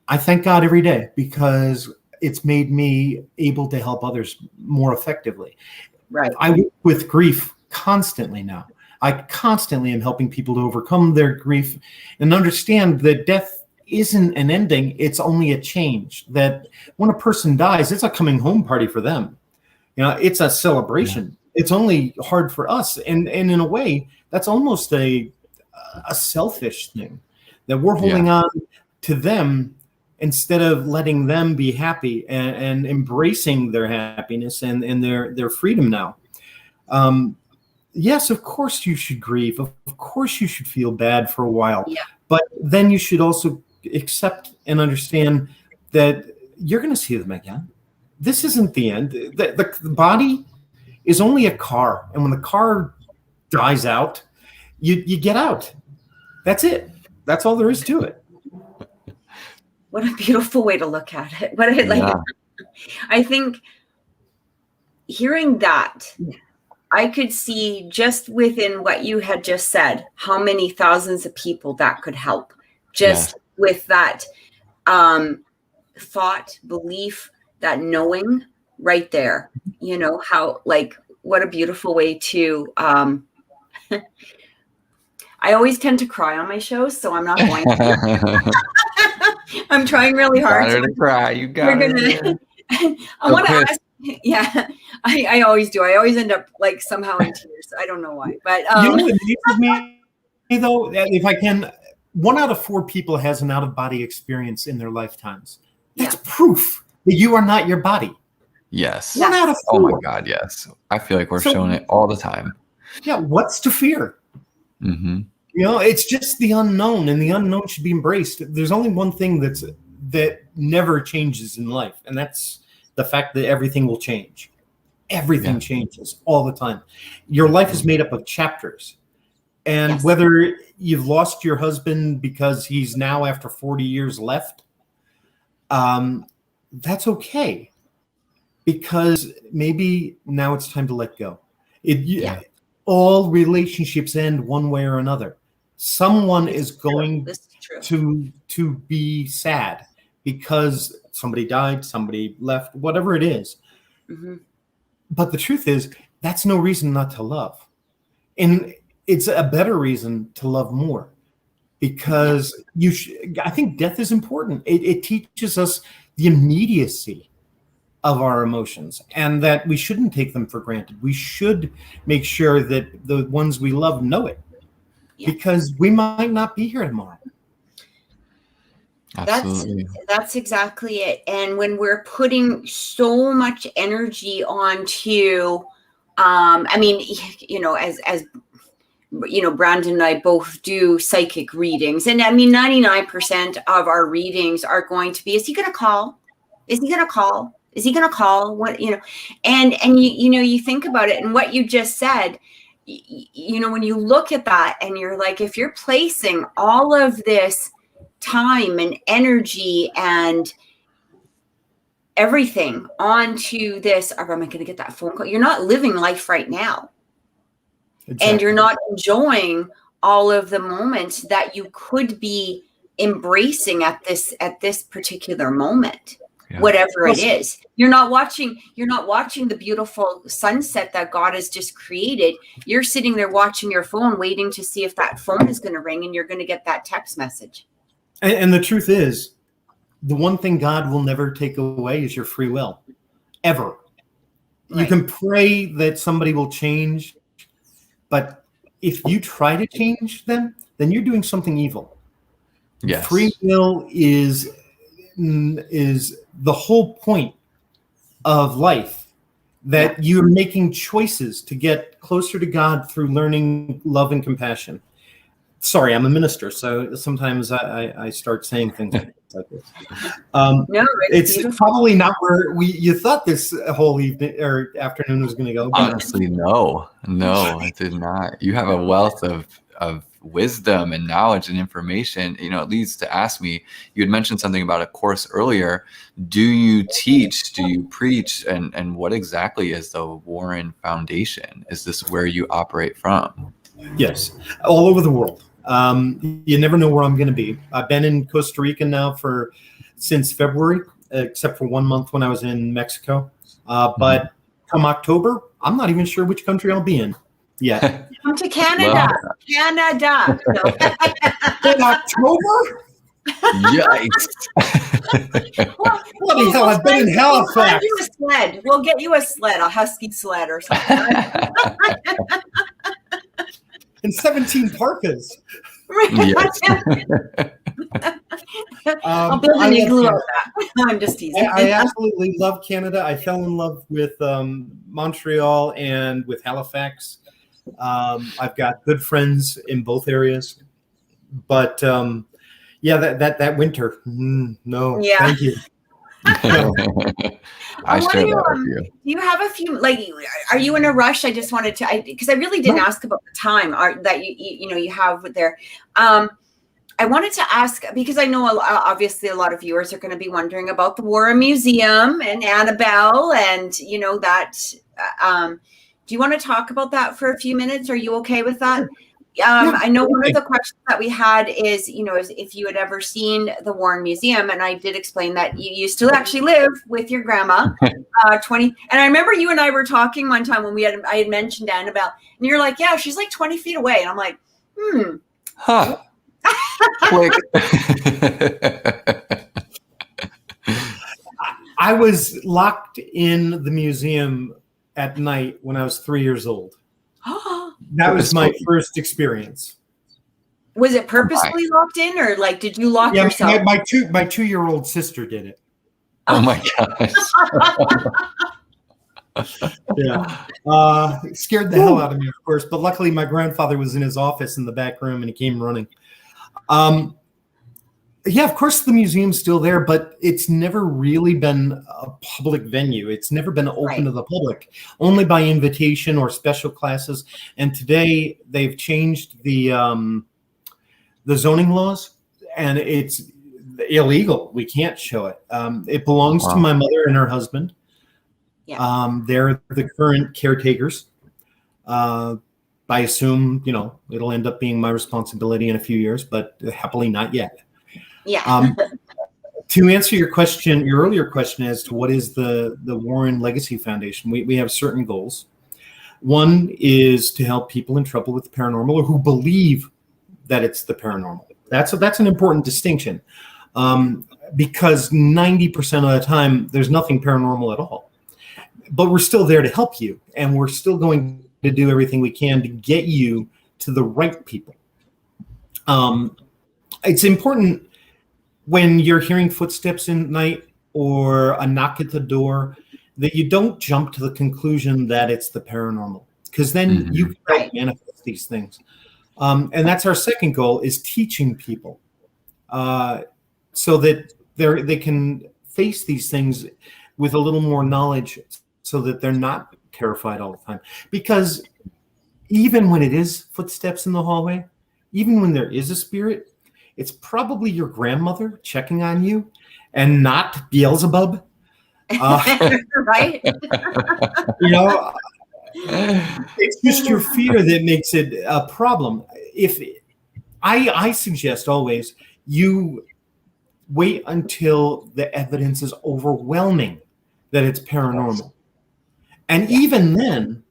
I thank God every day because it's made me able to help others more effectively. Right. I work with grief constantly now. I constantly am helping people to overcome their grief and understand that death isn't an ending. It's only a change. That when a person dies, it's a coming home party for them. It's a celebration. Yeah. It's only hard for us. And in a way, that's almost a selfish thing, that we're holding on to them instead of letting them be happy and embracing their happiness and their freedom now. Yes, of course you should grieve. Of course you should feel bad for a while. Yeah. But then you should also accept and understand that you're going to see them again. This isn't the end. The body is only a car. And when the car dies out, you get out. That's it. That's all there is to it. What a beautiful way to look at it. I think hearing that, I could see just within what you had just said, how many thousands of people that could help just with that thought, belief, that knowing right there, how, what a beautiful way to, I always tend to cry on my shows, so I'm not going to. I'm trying really hard. You got her to cry. You got it. I want to ask. Yeah, I always do. I always end up somehow in tears. I don't know why, but what amazes me though, if I can, 1 out of 4 people has an out-of-body experience in their lifetimes. That's proof that you are not your body. Yes. 1 out of 4. Oh my God, yes. I feel like we're showing it all the time. Yeah. What's to fear? Mm-hmm. It's just the unknown, and the unknown should be embraced. There's only one thing that never changes in life, and that's the fact that everything will change. Everything changes all the time. Your life is made up of chapters. And whether you've lost your husband because he's now after 40 years left, that's okay. Because maybe now it's time to let go. All relationships end one way or another. Someone is going to be sad because somebody died, somebody left, whatever it is. Mm-hmm. But the truth is, that's no reason not to love. And it's a better reason to love more, because I think death is important. It teaches us the immediacy of our emotions, and that we shouldn't take them for granted. We should make sure that the ones we love know it, because we might not be here tomorrow. Absolutely. That's exactly it. And when we're putting so much energy onto, as Brandon and I both do psychic readings, and 99% of our readings are going to be, is he going to call? Is he going to call? Is he going to call? What, and you think about it, and what you just said, when you look at that and you're like, if you're placing all of this time and energy and everything onto this, or am I going to get that phone call? You're not living life right now. Exactly. And you're not enjoying all of the moments that you could be embracing at this particular moment. Yeah. Whatever it is, you're not watching the beautiful sunset that God has just created. You're sitting there watching your phone, waiting to see if that phone is going to ring and you're going to get that text message. And the truth is, the one thing God will never take away is your free will, ever. Right. You can pray that somebody will change, but if you try to change them, then you're doing something evil. Yes. Free will is the whole point of life, that you're making choices to get closer to God through learning love and compassion. Sorry, I'm a minister, so sometimes I start saying things like this. No, it's probably not where you thought this whole evening or afternoon was going to go. Honestly, no, I did not. You have a wealth of wisdom and knowledge and information. It leads to ask me, you had mentioned something about a course earlier. Do you teach, do you preach, and what exactly is the Warren Foundation? Is this where you operate from? Yes, all over the world. You never know where I'm going to be. I've been in Costa Rica now since February, except for 1 month when I was in Mexico. But come October, I'm not even sure which country I'll be in. Yeah. Come to Canada. Canada. In October? Yikes. Bloody hell, I've been in Halifax. We'll get you a sled, a husky sled or something. And 17 parkas. Yes. I'll build an igloo of that. I'm just teasing. I absolutely love Canada. I fell in love with Montreal and with Halifax. I've got good friends in both areas, but that winter, no, yeah. Thank you. I share that with you. Do you have a few, are you in a rush? I just wanted to, because I really didn't ask about the time that you have there. I wanted to ask, because I know obviously a lot of viewers are going to be wondering about the Warren Museum and Annabelle and, that, do you want to talk about that for a few minutes? Are you okay with that? I know one of the questions that we had is, is if you had ever seen the Warren Museum, and I did explain that you used to actually live with your grandma, 20. And I remember you and I were talking one time when I had mentioned Annabelle, and you're like, yeah, she's like 20 feet away. And I'm like, Huh. Quick. I was locked in the museum at night when I was 3 years old. That was my first experience. Was it purposely locked in, or did you lock yourself? My 2-year-old sister did it. Oh my gosh. Yeah. Scared the hell out of me, of course, but luckily my grandfather was in his office in the back room and he came running. Yeah, of course the museum's still there, but it's never really been a public venue. It's never been open to the public, only by invitation or special classes. And today they've changed the zoning laws, and it's illegal. We can't show it. It belongs to my mother and her husband. Yeah. They're the current caretakers. I assume, it'll end up being my responsibility in a few years, but happily not yet. Yeah. To answer your earlier question as to what is the Warren Legacy Foundation, we have certain goals. One is to help people in trouble with the paranormal or who believe that it's the paranormal. That's an important distinction, because 90% of the time there's nothing paranormal at all. But we're still there to help you, and we're still going to do everything we can to get you to the right people. It's important when you're hearing footsteps in night or a knock at the door that you don't jump to the conclusion that it's the paranormal, because then you can manifest these things. And that's our second goal, is teaching people so that they can face these things with a little more knowledge, so that they're not terrified all the time. Because even when it is footsteps in the hallway, even when there is a spirit, it's probably your grandmother checking on you and not Beelzebub. Right? You know, it's just your fear that makes it a problem. If I suggest always you wait until the evidence is overwhelming that it's paranormal. And even then,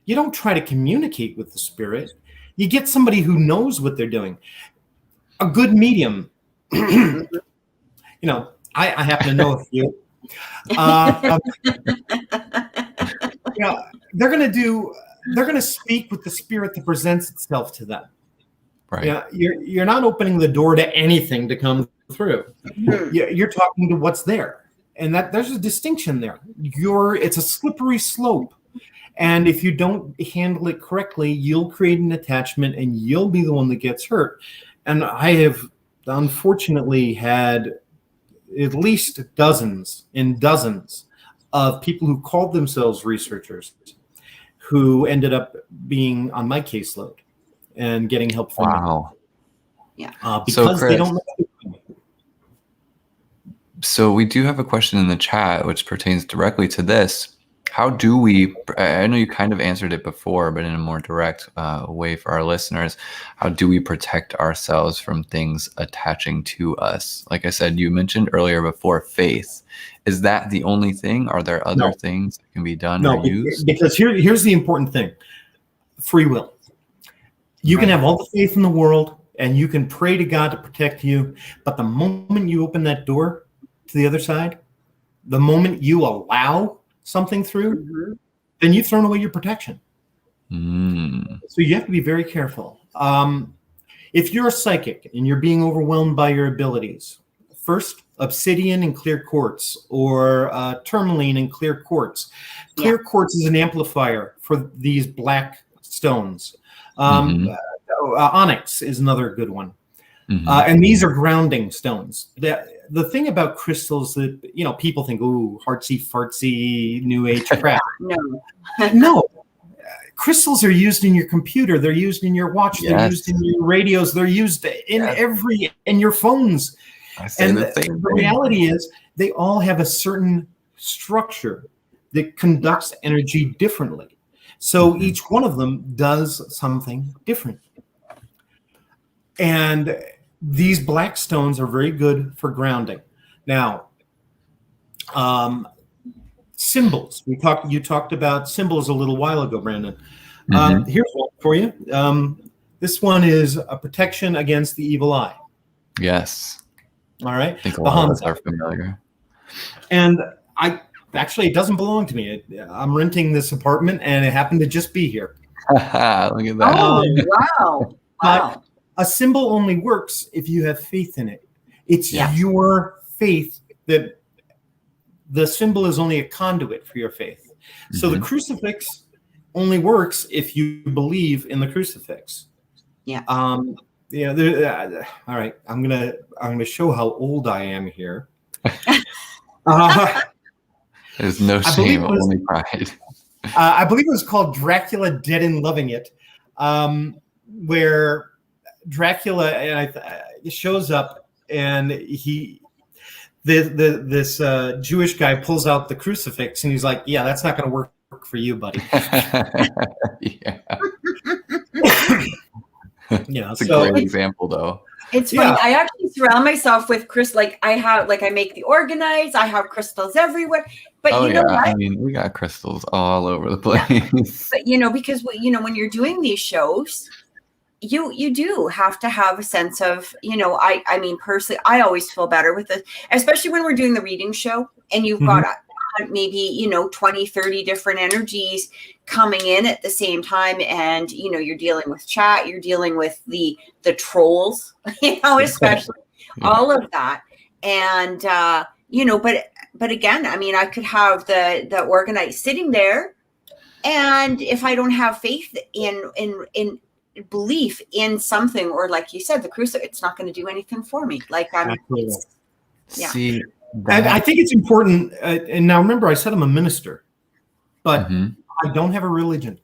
you don't try to communicate with the spirit. You get somebody who knows what they're doing. A good medium, you know, I happen to know a few. You know, they're going to speak with the spirit that presents itself to them. Right. Yeah, you're not opening the door to anything to come through. You're talking to what's there, and that there's a distinction there. It's a slippery slope, and if you don't handle it correctly, you'll create an attachment, and you'll be the one that gets hurt. And I have unfortunately had at least dozens and dozens of people who called themselves researchers who ended up being on my caseload and getting help from Wow. me. So, Because Chris, they don't know. So we do have a question in the chat which pertains directly to this. How do we, I know you kind of answered it before, but in a more direct way for our listeners, how do we protect ourselves from things attaching to us? Like I said, you mentioned earlier before faith. Is that the only thing? Are there other things that can be done or used? Because here's the important thing. Free will. You can have all the faith in the world and you can pray to God to protect you. But the moment you open that door to the other side, the moment you allow something through, then you've thrown away your protection. So you have to be very careful. If you're a psychic and you're being overwhelmed by your abilities, first, obsidian and clear quartz, or tourmaline and clear quartz. Clear quartz is an amplifier for these black stones. Onyx is another good one. And these are grounding stones. The thing about crystals that, people think, ooh, artsy fartsy new age crap. No. Crystals are used in your computer. They're used in your watch. Yes. They're used in your radios. They're used in your phones. And the reality is they all have a certain structure that conducts energy differently. So each one of them does something different. And these black stones are very good for grounding. Now, symbols. You talked about symbols a little while ago, Brandon. Here's one for you. This one is a protection against the evil eye. Yes. All right. I think a lot of us are familiar. And it doesn't belong to me. I'm renting this apartment, and it happened to just be here. Look at that. Oh, wow. A symbol only works if you have faith in it. It's your faith that the symbol is only a conduit for your faith. So the crucifix only works if you believe in the crucifix. All right. I'm gonna show how old I am here. There's no shame, only pride. I believe it was called Dracula Dead and Loving It, where Dracula shows up, and this Jewish guy pulls out the crucifix, and he's like, "Yeah, that's not going to work for you, buddy." It's a great example, though. It's funny. I actually surround myself with crystals. I make the organize. I have crystals everywhere. But you know what? I mean, we got crystals all over the place. But because when you're doing these shows, you do have to have a sense of, I mean, personally, I always feel better with it, especially when we're doing the reading show and you've got maybe 20, 30 different energies coming in at the same time, and you're dealing with chat, you're dealing with the trolls, especially all of that. And but again, I mean, I could have the organized sitting there, and if I don't have faith in belief in something, or like you said, the crucifix, it's not going to do anything for me. See, and I think it's important. And now remember, I said I'm a minister, but I don't have a religion.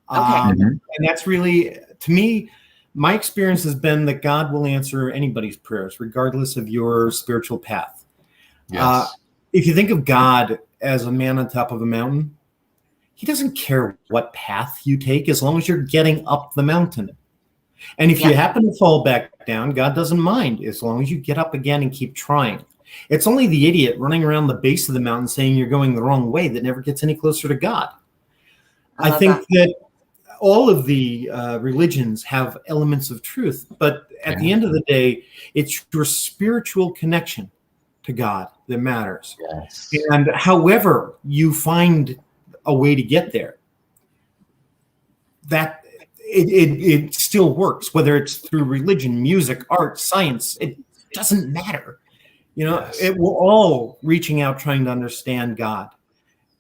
And that's really, to me, my experience has been that God will answer anybody's prayers, regardless of your spiritual path. Yes. If you think of God as a man on top of a mountain, he doesn't care what path you take as long as you're getting up the mountain. And if you happen to fall back down, God doesn't mind as long as you get up again and keep trying. It's only the idiot running around the base of the mountain saying you're going the wrong way that never gets any closer to God. I think that all of the religions have elements of truth, but at the end of the day, it's your spiritual connection to God that matters. Yes. And however you find a way to get there, that it still works, whether it's through religion, music, art, science, it doesn't matter. We're all reaching out, trying to understand God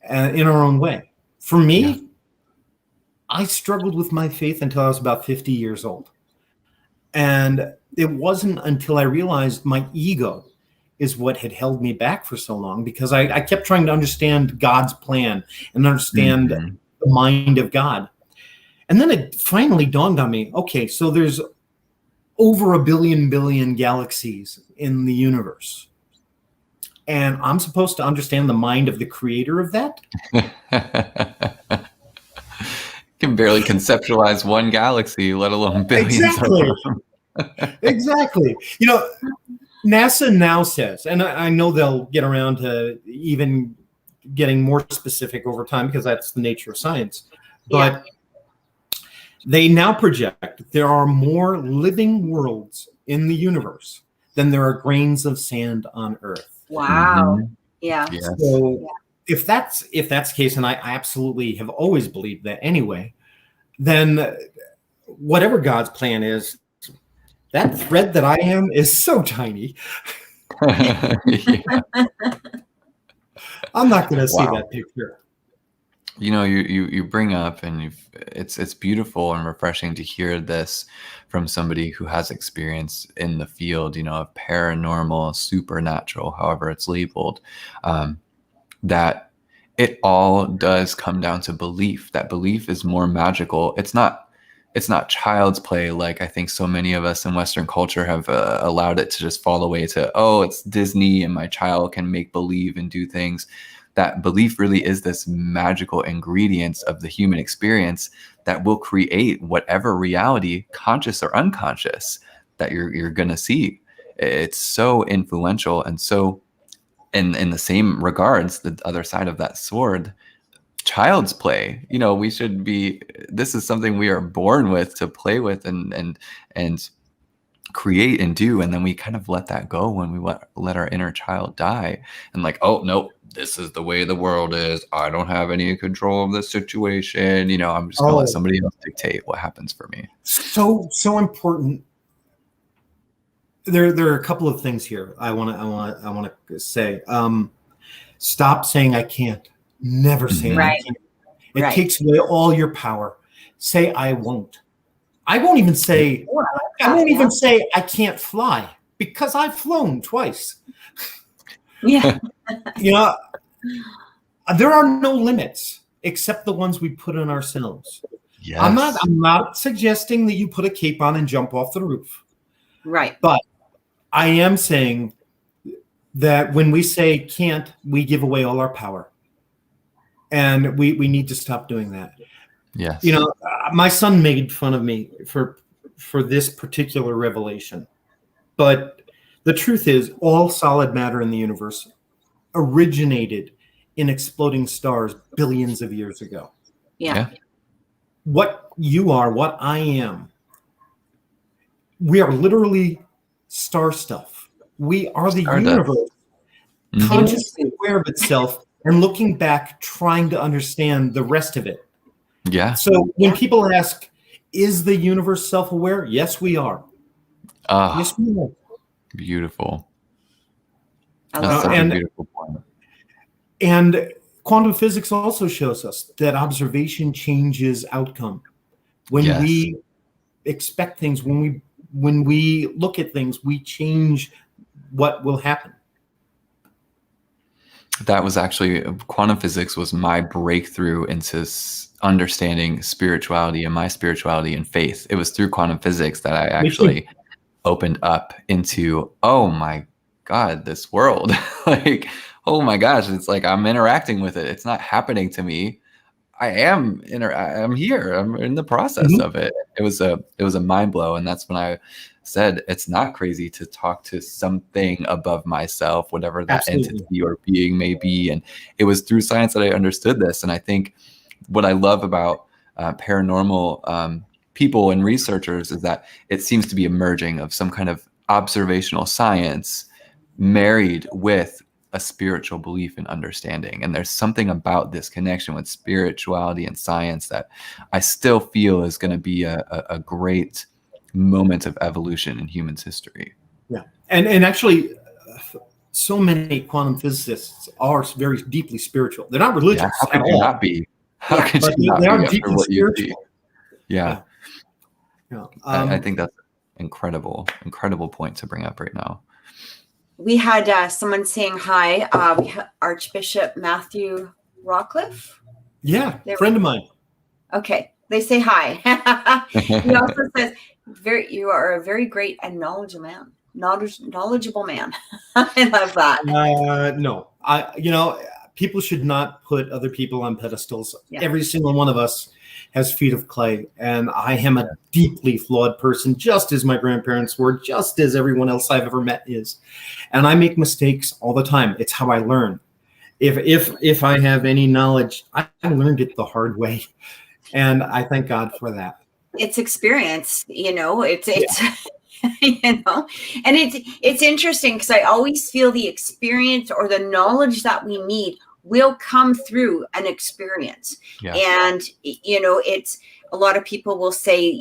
in our own way. For me, I struggled with my faith until I was about 50 years old. And it wasn't until I realized my ego is what had held me back for so long, because I kept trying to understand God's plan and understand the mind of God. And then it finally dawned on me, okay, so there's over 1 billion galaxies in the universe. And I'm supposed to understand the mind of the creator of that? Can barely conceptualize one galaxy, let alone billions Exactly. of them. Exactly. NASA now says, and I know they'll get around to even getting more specific over time because that's the nature of science, but they now project there are more living worlds in the universe than there are grains of sand on Earth. Wow. Yeah. Yes. So if that's the case, and I absolutely have always believed that anyway, then whatever God's plan is, that thread that I am is so tiny. I'm not going to see that picture. You bring up, and it's beautiful and refreshing to hear this from somebody who has experience in the field, of paranormal, supernatural, however it's labeled, that it all does come down to belief. That belief is more magical. It's not child's play, like I think so many of us in Western culture have allowed it to just fall away to, oh, it's Disney and my child can make believe and do things. That belief really is this magical ingredients of the human experience that will create whatever reality, conscious or unconscious, that you're going to see. It's so influential. And so in the same regards, the other side of that sword, child's play, we should be, this is something we are born with to play with and create and do. And then we kind of let that go when we let our inner child die and like, oh, no, this is the way the world is. I don't have any control of the situation. I'm just going to let somebody else dictate what happens for me. So important. There are a couple of things here I want to say. Stop saying I can't. Never say I can't. It takes away all your power. Say I won't. I won't even say I can't fly, because I've flown twice. Yeah. There are no limits except the ones we put on ourselves. Yes. I'm not suggesting that you put a cape on and jump off the roof. Right. But I am saying that when we say can't, we give away all our power. And we need to stop doing that. Yes. My son made fun of me for this particular revelation. But the truth is, all solid matter in the universe originated in exploding stars billions of years ago. Yeah. What you are, what I am, we are literally star stuff. We are the universe, consciously aware of itself and looking back, trying to understand the rest of it. Yeah. So when people ask, is the universe self-aware? Yes, we are. Yes, we are. Beautiful. That's such a beautiful point. And quantum physics also shows us that observation changes outcome. When we expect things, when we look at things, we change what will happen. that was actually, quantum physics was my breakthrough into understanding spirituality and my spirituality and faith. It was through quantum physics that I actually opened up into, oh my God, this world. Like, oh my gosh, it's like I'm interacting with it. It's not happening to me. I'm here. I'm in the process of it. It was a mind blow. And that's when I said, it's not crazy to talk to something above myself, whatever that entity or being may be. And it was through science that I understood this. And I think what I love about paranormal people and researchers is that it seems to be emerging of some kind of observational science married with a spiritual belief and understanding. And there's something about this connection with spirituality and science that I still feel is going to be a great moment of evolution in humans' history. Yeah. And actually, so many quantum physicists are very deeply spiritual. They're not religious. How could you not be? How could you not be after what you see? Yeah. I think that's an incredible point to bring up right now. We had someone saying hi. We had Archbishop Matthew Rockcliffe. Yeah, friend of mine. Okay, they say hi. He also says, you are a very great and knowledgeable man. Knowledgeable man. I love that. No, people should not put other people on pedestals. Yeah. Every single one of us has feet of clay, and I am a deeply flawed person, just as my grandparents were, just as everyone else I've ever met is. And I make mistakes all the time. It's how I learn. If I have any knowledge, I learned it the hard way, and I thank God for that. It's experience, it's and it's interesting because I always feel the experience or the knowledge that we need will come through an experience. Yeah. And, it's a lot of people will say,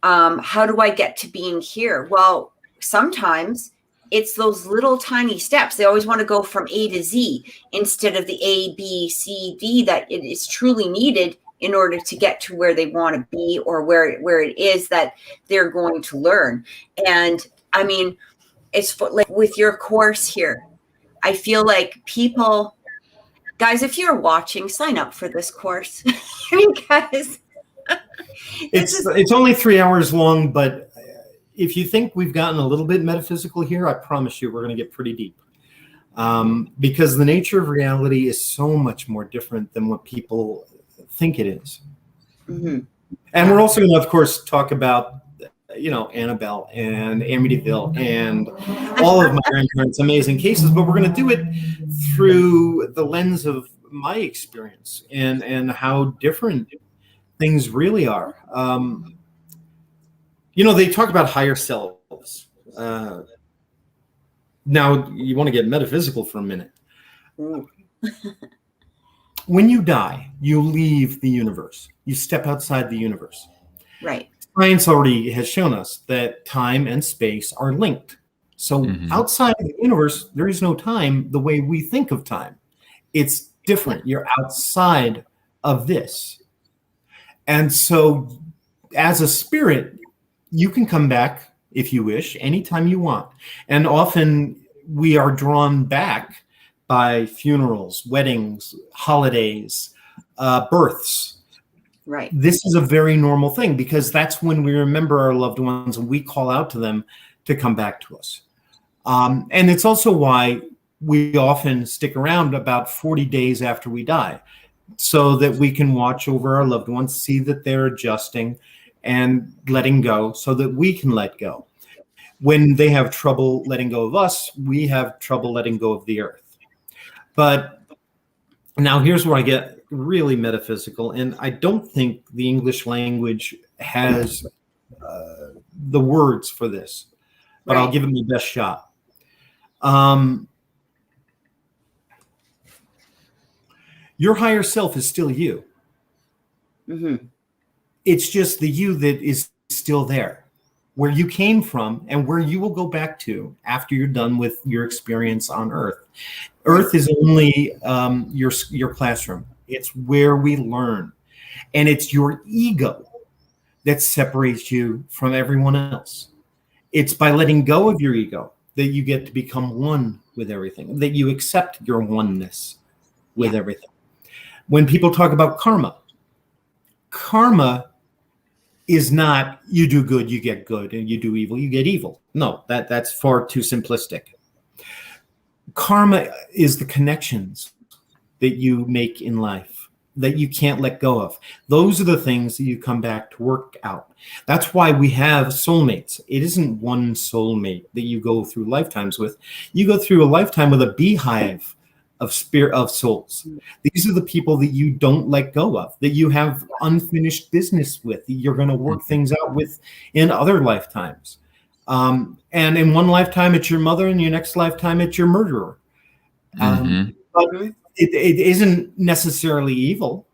how do I get to being here? Well, sometimes it's those little tiny steps. They always want to go from A to Z instead of the A, B, C, D that it is truly needed in order to get to where they want to be or where it is that they're going to learn. And I mean, it's like with your course here, I feel like people, guys, if you're watching, sign up for this course because it's only 3 hours long. But if you think we've gotten a little bit metaphysical here, I promise you we're going to get pretty deep, because the nature of reality is so much more different than what people think it is. Mm-hmm. And we're also going to, of course, talk about Annabelle and Amityville and all of my grandparents' amazing cases, but we're going to do it through the lens of my experience and how different things really are. They talk about higher selves. Now, you want to get metaphysical for a minute. When you die, you leave the universe. You step outside the universe. Right. Science already has shown us that time and space are linked. So outside of the universe, there is no time the way we think of time. It's different. You're outside of this. And so as a spirit, you can come back if you wish, anytime you want. And often we are drawn back by funerals, weddings, holidays, births. Right. This is a very normal thing because that's when we remember our loved ones and we call out to them to come back to us. And it's also why we often stick around about 40 days after we die so that we can watch over our loved ones, see that they're adjusting and letting go so that we can let go. When they have trouble letting go of us, we have trouble letting go of the earth. But now here's where I get really metaphysical, and I don't think the English language has the words for this, but I'll give it my best shot. Your higher self is still you. Mm-hmm. It's just the you that is still there, where you came from and where you will go back to after you're done with your experience on Earth. Earth is only your classroom. It's where we learn. And it's your ego that separates you from everyone else. It's by letting go of your ego that you get to become one with everything, that you accept your oneness with everything. When people talk about karma, karma is not you do good, you get good, and you do evil, you get evil. No, that's far too simplistic. Karma is the connections that you make in life that you can't let go of. Those are the things that you come back to work out. That's why we have soulmates. It isn't one soulmate that you go through lifetimes with. You go through a lifetime with a beehive of spirit of souls. These are the people that you don't let go of, that you have unfinished business with, that you're going to work things out with in other lifetimes. And in one lifetime, it's your mother, and your next lifetime, it's your murderer. But it isn't necessarily evil.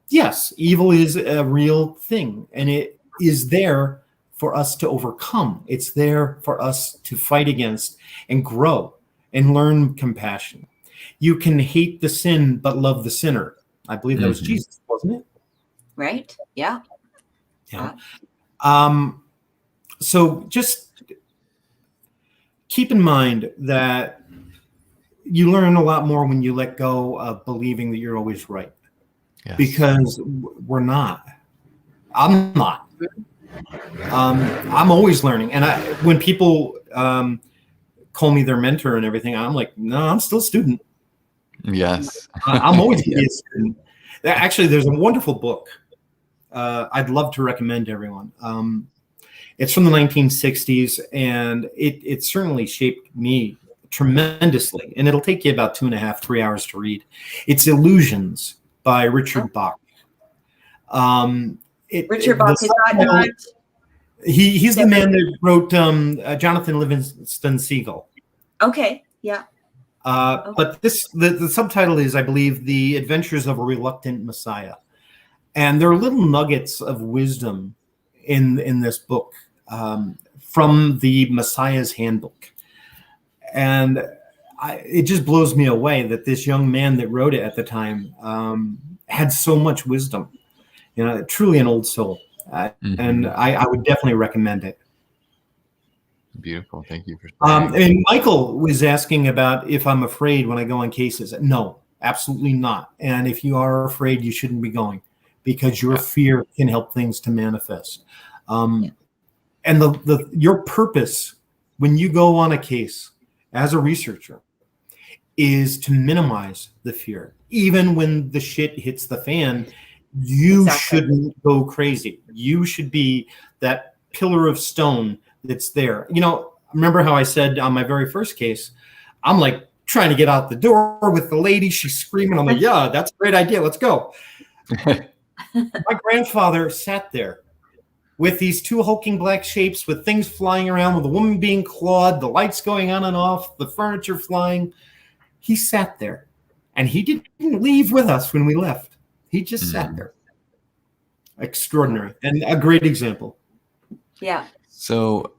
Yes, evil is a real thing, and it is there for us to overcome. It's there for us to fight against and grow and learn compassion. You can hate the sin, but love the sinner. I believe that was Jesus, wasn't it? Right. Yeah. Yeah. So just keep in mind that you learn a lot more when you let go of believing that you're always right. Yes. Because we're not. I'm not. I'm always learning. And when people call me their mentor and everything, I'm like, no, I'm still a student. Yes. I'm always going to be a student. Actually, there's a wonderful book I'd love to recommend to everyone. It's from the 1960s, and it certainly shaped me tremendously. And it'll take you about 2.5, 3 hours to read. It's Illusions by Richard Bach. Richard Bach, is that not? He's the man that wrote Jonathan Livingston Seagull. Okay, yeah. But the subtitle is, I believe, The Adventures of a Reluctant Messiah. And there are little nuggets of wisdom in this book from the Messiah's Handbook. And it just blows me away that this young man that wrote it at the time had so much wisdom. You know, truly an old soul. And I would definitely recommend it. Beautiful. Thank you for sharing. And Michael was asking about if I'm afraid when I go on cases. No, absolutely not. And if you are afraid, you shouldn't be going, because your fear can help things to manifest. And your purpose when you go on a case as a researcher is to minimize the fear. Even when the shit hits the fan, you shouldn't go crazy. You should be that pillar of stone that's there. You know, remember how I said on my very first case, I'm like trying to get out the door with the lady. She's screaming. I'm like, yeah, that's a great idea. Let's go. My grandfather sat there with these two hulking black shapes with things flying around, with the woman being clawed, the lights going on and off, the furniture flying. He sat there, and he didn't leave with us when we left. He just sat there. Extraordinary. And a great example. Yeah. So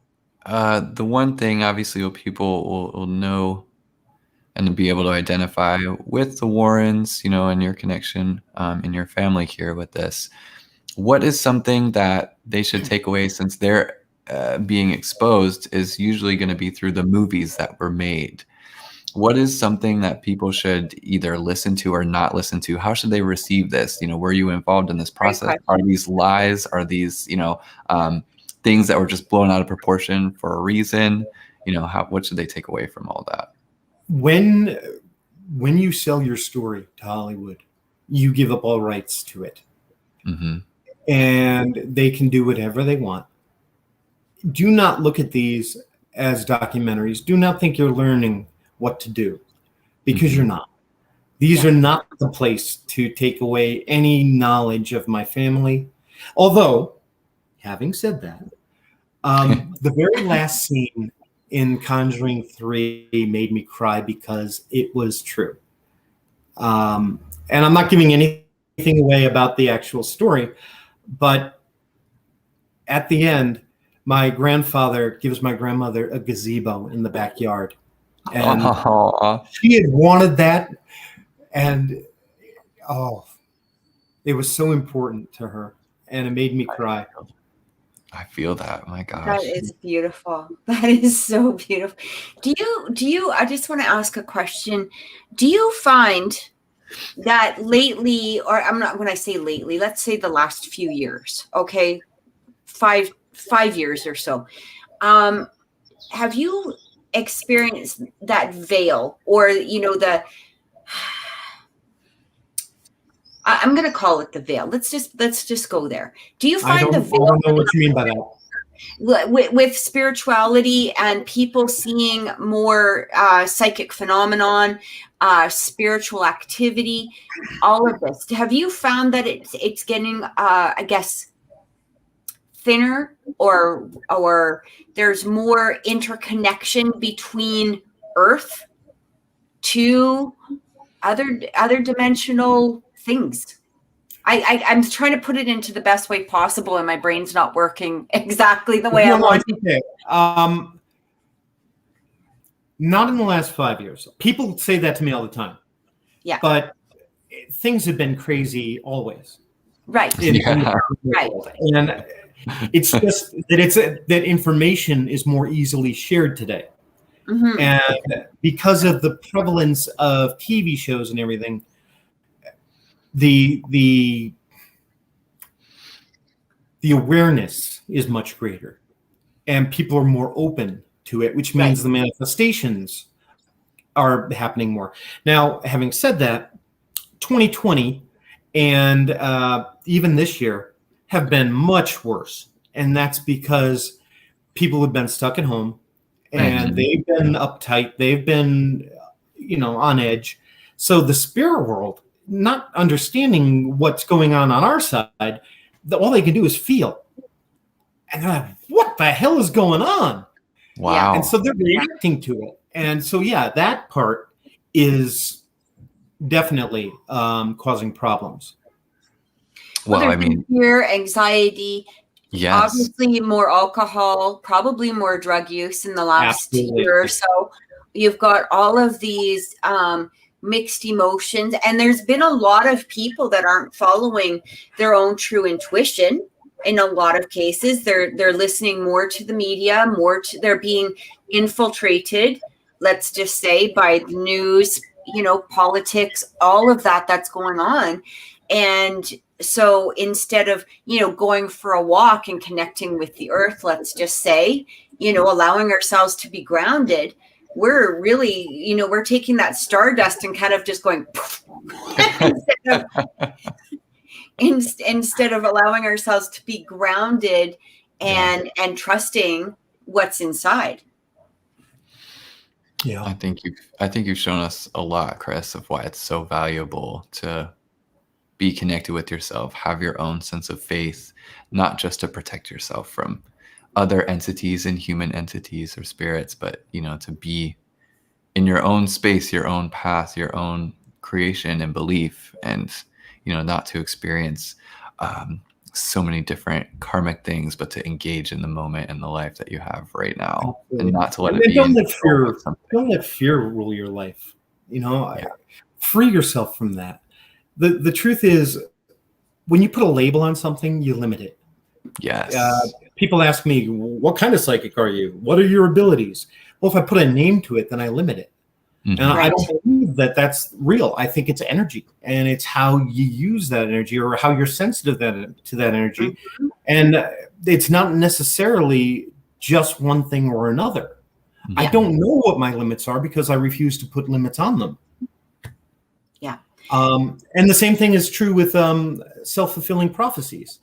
the one thing, obviously, what people will know and be able to identify with the Warrens, you know, and your connection in your family here with this, what is something that they should take away, since they're being exposed is usually going to be through the movies that were made? What is something that people should either listen to or not listen to? How should they receive this? You know, were you involved in this process? Are these lies? Are these, you know, things that were just blown out of proportion for a reason? You know, what should they take away from all that? When you sell your story to Hollywood, you give up all rights to it. And they can do whatever they want. Do not look at these as documentaries. Do not think you're learning what to do, because you're not. These are not the place to take away any knowledge of my family. Although, having said that, the very last scene in Conjuring 3 made me cry because it was true. And I'm not giving anything away about the actual story, but at the end, my grandfather gives my grandmother a gazebo in the backyard. And she had wanted that. And, it was so important to her. And it made me cry. I feel that. My That gosh. is beautiful. That is so beautiful. Do you, I just want to ask a question. Do you find that lately, or I'm not, when I say lately, let's say the last few years, okay, five years or so, have you experienced that veil, or, I'm going to call it the veil. Let's just go there. Do you I find the don't know what you mean by that. with spirituality and people seeing more psychic phenomenon, spiritual activity, all of this? Have you found that it's getting, I guess, thinner, or there's more interconnection between Earth to other dimensional things? I'm trying to put it into the best way possible, and my brain's not working exactly the way I want it. Okay. Not in the last 5 years. People say that to me all the time. Yeah. But things have been crazy always. Right. Right. And it's just that that information is more easily shared today. Mm-hmm. And because of the prevalence of TV shows and everything, the awareness is much greater, and people are more open to it, which means the manifestations are happening more. Now, having said that, 2020 and even this year have been much worse, and that's because people have been stuck at home, and they've been uptight, they've been, on edge. So the spirit world, not understanding what's going on our side, all they can do is feel. And they're like, what the hell is going on? Wow. And so they're reacting to it. And so, that part is definitely causing problems. Well, I mean, fear, anxiety, yes, obviously more alcohol, probably more drug use in the last year or so. You've got all of these mixed emotions, and there's been a lot of people that aren't following their own true intuition. In a lot of cases, they're listening more to the media, they're being infiltrated, let's just say, by the news, politics, all of that's going on. And so instead of, going for a walk and connecting with the earth, let's just say, allowing ourselves to be grounded, we're really, we're taking that stardust and kind of just going instead of allowing ourselves to be grounded and trusting what's inside. Yeah. I think you've shown us a lot, Chris, of why it's so valuable to be connected with yourself, have your own sense of faith, not just to protect yourself from other entities and human entities or spirits, but, to be in your own space, your own path, your own creation and belief, and, not to experience so many different karmic things, but to engage in the moment and the life that you have right now. Absolutely. And not to let it be. Don't let fear rule your life. Free yourself from that. The truth is, when you put a label on something, you limit it. Yes. People ask me, what kind of psychic are you? What are your abilities? Well, if I put a name to it, then I limit it. Mm-hmm. And I don't believe that that's real. I think it's energy, and it's how you use that energy, or how you're sensitive to that energy. Mm-hmm. And it's not necessarily just one thing or another. Yeah. I don't know what my limits are because I refuse to put limits on them. Yeah. And the same thing is true with self-fulfilling prophecies,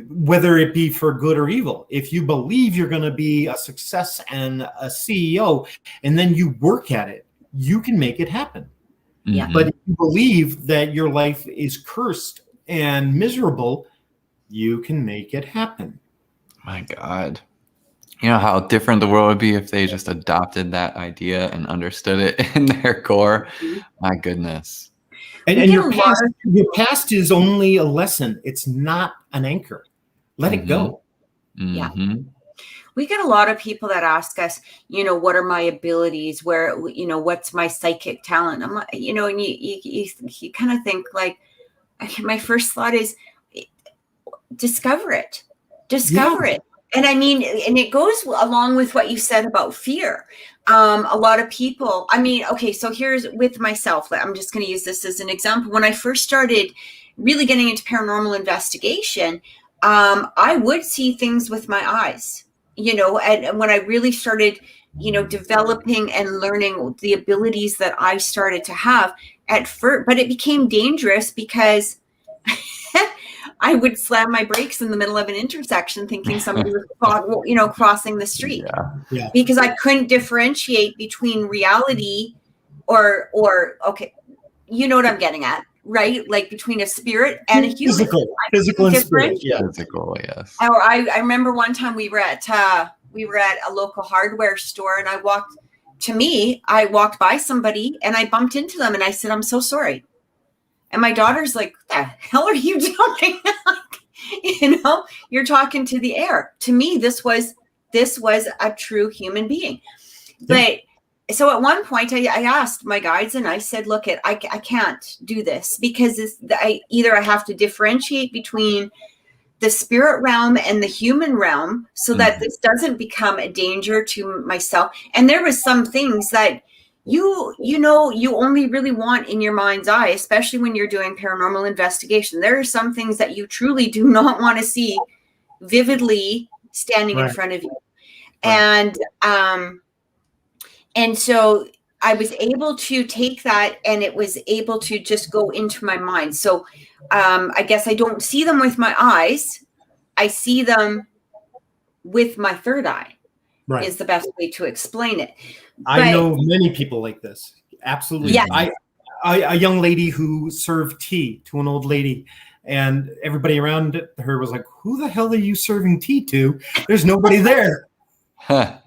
whether it be for good or evil. If you believe you're going to be a success and a CEO, and then you work at it, you can make it happen. Yeah. But if you believe that your life is cursed and miserable, you can make it happen. My God. You know how different the world would be if they just adopted that idea and understood it in their core? My goodness. And your past is only a lesson. It's not an anchor. Let it go. Mm-hmm. Yeah. We get a lot of people that ask us, what are my abilities? Where, what's my psychic talent? I'm like, and you kind of think like, my first thought is discover it. Discover it. And I mean, and it goes along with what you said about fear. A lot of people, I mean, okay, so here's with myself, I'm just going to use this as an example. When I first started really getting into paranormal investigation, I would see things with my eyes, you know, and when I really started, you know, developing and learning the abilities that I started to have at first, but it became dangerous because I would slam my brakes in the middle of an intersection thinking somebody was, you know, crossing the street. Yeah. Because I couldn't differentiate between reality or okay, you know what I'm getting at, right? Like between a spirit and a human. Physical and spirit. Yeah. Physical, yes. Or I remember one time we were at a local hardware store, and I walked by somebody and I bumped into them and I said, "I'm so sorry." And my daughter's like, "What the hell are you doing?" You know, you're talking to the air. To me, this was a true human being. But so at one point I asked my guides and I said, "Look, I can't do this because I have to differentiate between the spirit realm and the human realm so that this doesn't become a danger to myself." And there was some things that you only really want in your mind's eye, especially when you're doing paranormal investigation. There are some things that you truly do not want to see vividly standing in front of you. Right. And so I was able to take that and it was able to just go into my mind. So I guess I don't see them with my eyes. I see them with my third eye. Right. Is the best way to explain it. I know many people like this. Absolutely. Yes. A young lady who served tea to an old lady, and everybody around her was like, "Who the hell are you serving tea to? There's nobody there." That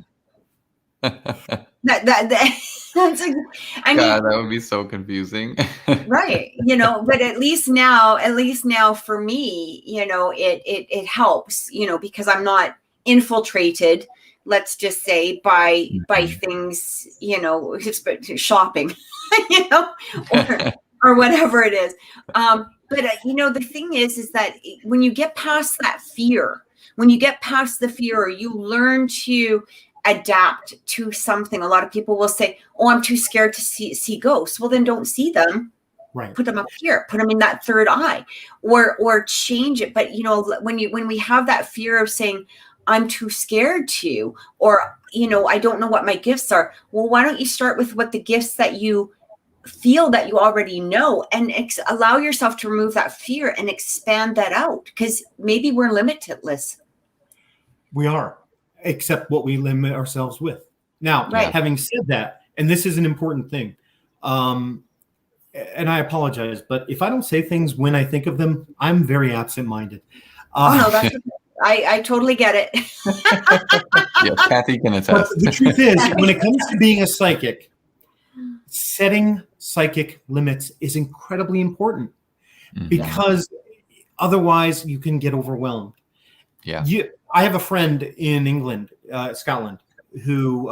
would be so confusing. Right. You know, but at least now for me, you know, it helps, you know, because I'm not infiltrated, let's just say, by things, you know, shopping, you know, or whatever it is. But you know, the thing is that when you get past that fear, you learn to adapt to something. A lot of people will say, "Oh, I'm too scared to see ghosts." Well, then don't see them. Right. Put them up here. Put them in that third eye, or change it. But you know, when we have that fear of saying, "I'm too scared to," or you know, "I don't know what my gifts are." Well, why don't you start with what the gifts that you feel that you already know, and allow yourself to remove that fear and expand that out, because maybe we're limitless. We are, except what we limit ourselves with. Now, having said that, and this is an important thing, and I apologize, but if I don't say things when I think of them, I'm very absent-minded. No, that's okay. I totally get it. Yes, Kathy can attest. But the truth is, when it comes to being a psychic, setting psychic limits is incredibly important, because otherwise you can get overwhelmed. Yeah. I have a friend in England, Scotland, who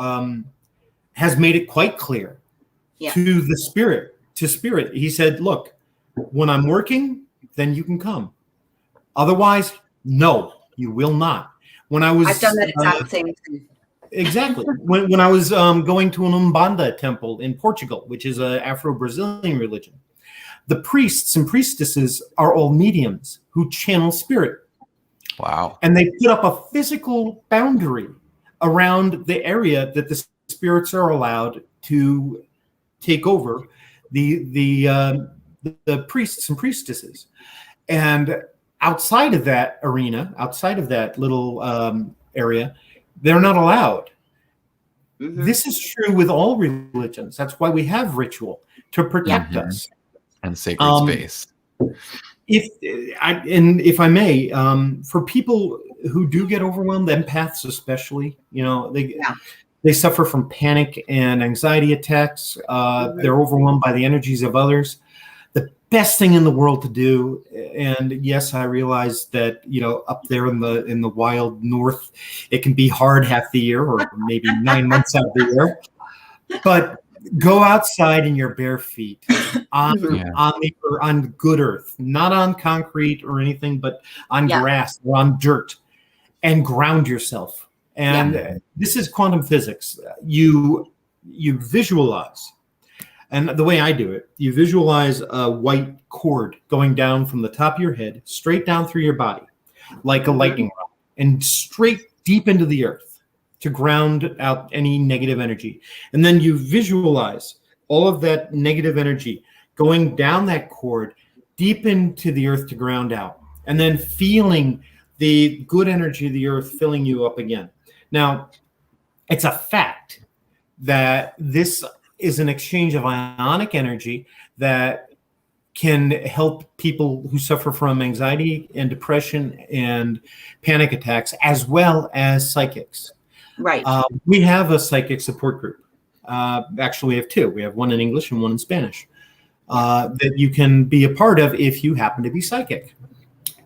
has made it quite clear to the spirit. He said, "Look, when I'm working, then you can come. Otherwise, no, you will not." I've done that exact same thing. Exactly. When I was going to an Umbanda temple in Portugal, which is an Afro-Brazilian religion, the priests and priestesses are all mediums who channel spirit. Wow. And they put up a physical boundary around the area that the spirits are allowed to take over the priests and priestesses. And outside of that arena, outside of that little area, they're not allowed. Mm-hmm. This is true with all religions. That's why we have ritual, to protect us. And sacred space. If I may, for people who do get overwhelmed, empaths especially, you know, they suffer from panic and anxiety attacks. They're overwhelmed by the energies of others. The best thing in the world to do, and yes, I realize that, you know, up there in the wild north, it can be hard half the year, or maybe 9 months out of the year. But go outside in your bare feet on good earth, not on concrete or anything, but on grass or on dirt, and ground yourself. And this is quantum physics. You visualize. And the way I do it, you visualize a white cord going down from the top of your head, straight down through your body, like a lightning rod, and straight deep into the earth to ground out any negative energy. And then you visualize all of that negative energy going down that cord, deep into the earth to ground out, and then feeling the good energy of the earth filling you up again. Now, it's a fact that this is an exchange of ionic energy that can help people who suffer from anxiety and depression and panic attacks, as well as psychics. Right. We have a psychic support group. Actually, we have two. We have one in English and one in Spanish that you can be a part of if you happen to be psychic.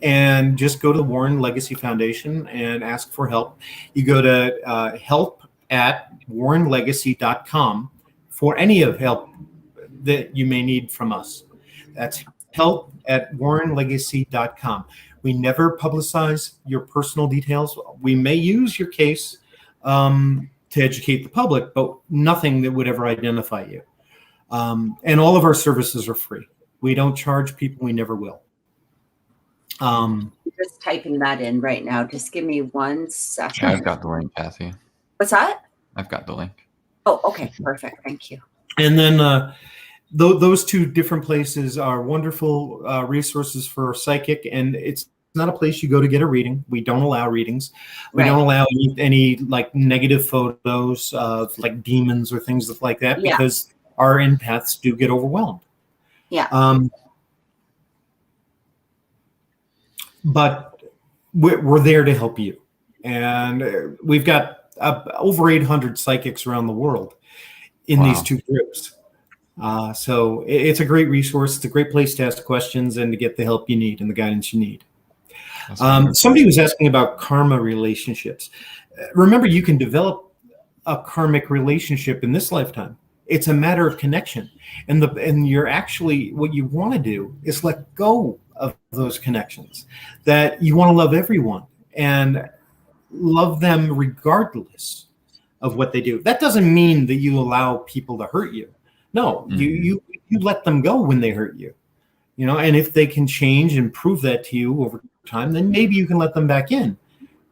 And just go to the Warren Legacy Foundation and ask for help. You go to help@warrenlegacy.com for any of help that you may need from us. That's help@warrenlegacy.com. We never publicize your personal details. We may use your case to educate the public, but nothing that would ever identify you. And all of our services are free. We don't charge people. We never will. Just typing that in right now. Just give me 1 second. Yeah, I've got the link, Kathy. What's that? I've got the link. Oh, okay. Perfect. Thank you. And then those two different places are wonderful resources for psychic, and it's not a place you go to get a reading. We don't allow readings. We don't allow any like negative photos of like demons or things like that, because our empaths do get overwhelmed. Yeah. But we're there to help you. And we've got over 800 psychics around the world in these two groups. So it's a great resource. It's a great place to ask questions and to get the help you need and the guidance you need. Somebody was asking about karma relationships. Remember, you can develop a karmic relationship in this lifetime. It's a matter of connection. And you're actually, what you want to do is let go of those connections, that you want to love everyone and love them regardless of what they do. That doesn't mean that you allow people to hurt you. No, you let them go when they hurt you, and if they can change and prove that to you over time, then maybe you can let them back in.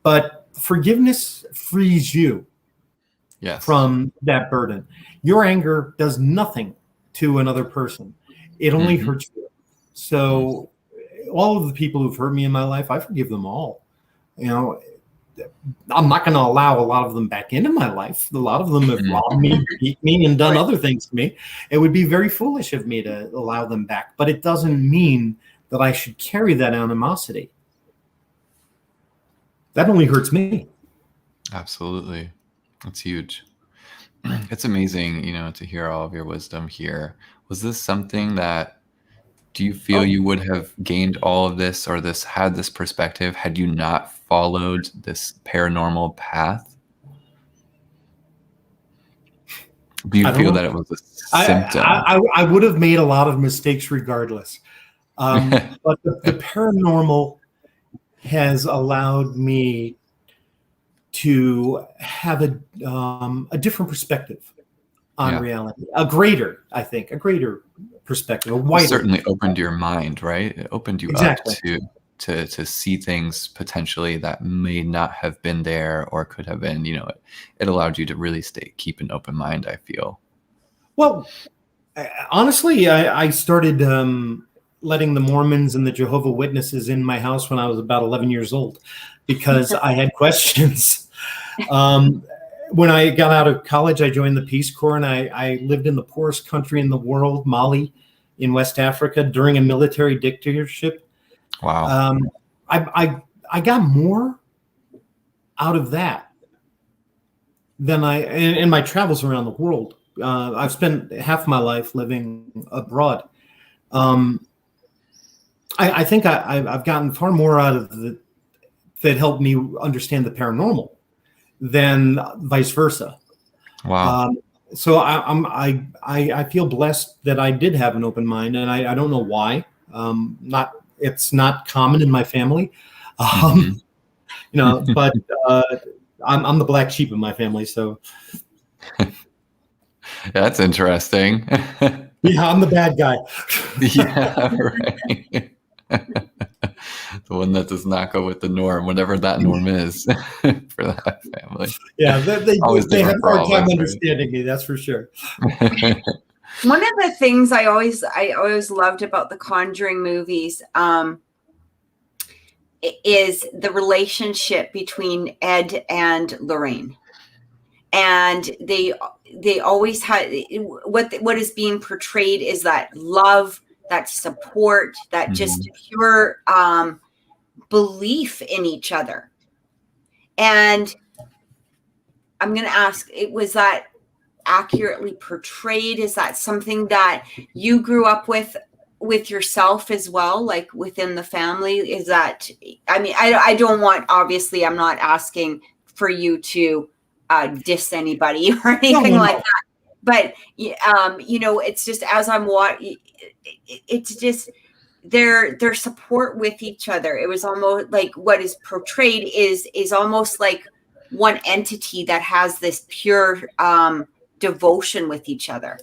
But forgiveness frees you from that burden. Your anger does nothing to another person. It only hurts you. So all of the people who've hurt me in my life, I forgive them all. I'm not going to allow a lot of them back into my life. A lot of them have robbed me, beat me, and done other things to me. It would be very foolish of me to allow them back. But it doesn't mean that I should carry that animosity. That only hurts me. Absolutely. That's huge. It's amazing, to hear all of your wisdom here. Was this something that, do you feel you would have gained all of this or had this perspective had you not followed this paranormal path? Do you feel that it was a symptom? I would have made a lot of mistakes regardless. But the paranormal has allowed me to have a different perspective on reality. A greater perspective, a wider. It certainly opened your mind, right? It opened you up to see things potentially that may not have been there or could have been. It allowed you to really keep an open mind, I feel. Well, honestly, I started letting the Mormons and the Jehovah's Witnesses in my house when I was about 11 years old because I had questions. When I got out of college, I joined the Peace Corps, and I lived in the poorest country in the world, Mali, in West Africa, during a military dictatorship. Wow. I got more out of that than in my travels around the world. I've spent half my life living abroad. I think I've gotten far more out of that helped me understand the paranormal than vice versa. Wow. So I feel blessed that I did have an open mind, and I don't know why. It's not common in my family. But I'm the black sheep of my family, so. That's interesting. Yeah, I'm the bad guy. Yeah, right. The one that does not go with the norm, whatever that norm is for that family. Yeah, they have a hard time understanding me. That's for sure. One of the things I always loved about the Conjuring movies is the relationship between Ed and Lorraine, and they always had what is being portrayed is that love, that support, that just pure belief in each other. And I'm going to ask, was that accurately portrayed? Is that something that you grew up with yourself as well, like within the family? Is that, I mean, I don't want, obviously I'm not asking for you to diss anybody or anything like that, but it's just, as I'm watching, it's just their support with each other. It was almost like what is portrayed is almost like one entity that has this pure devotion with each other.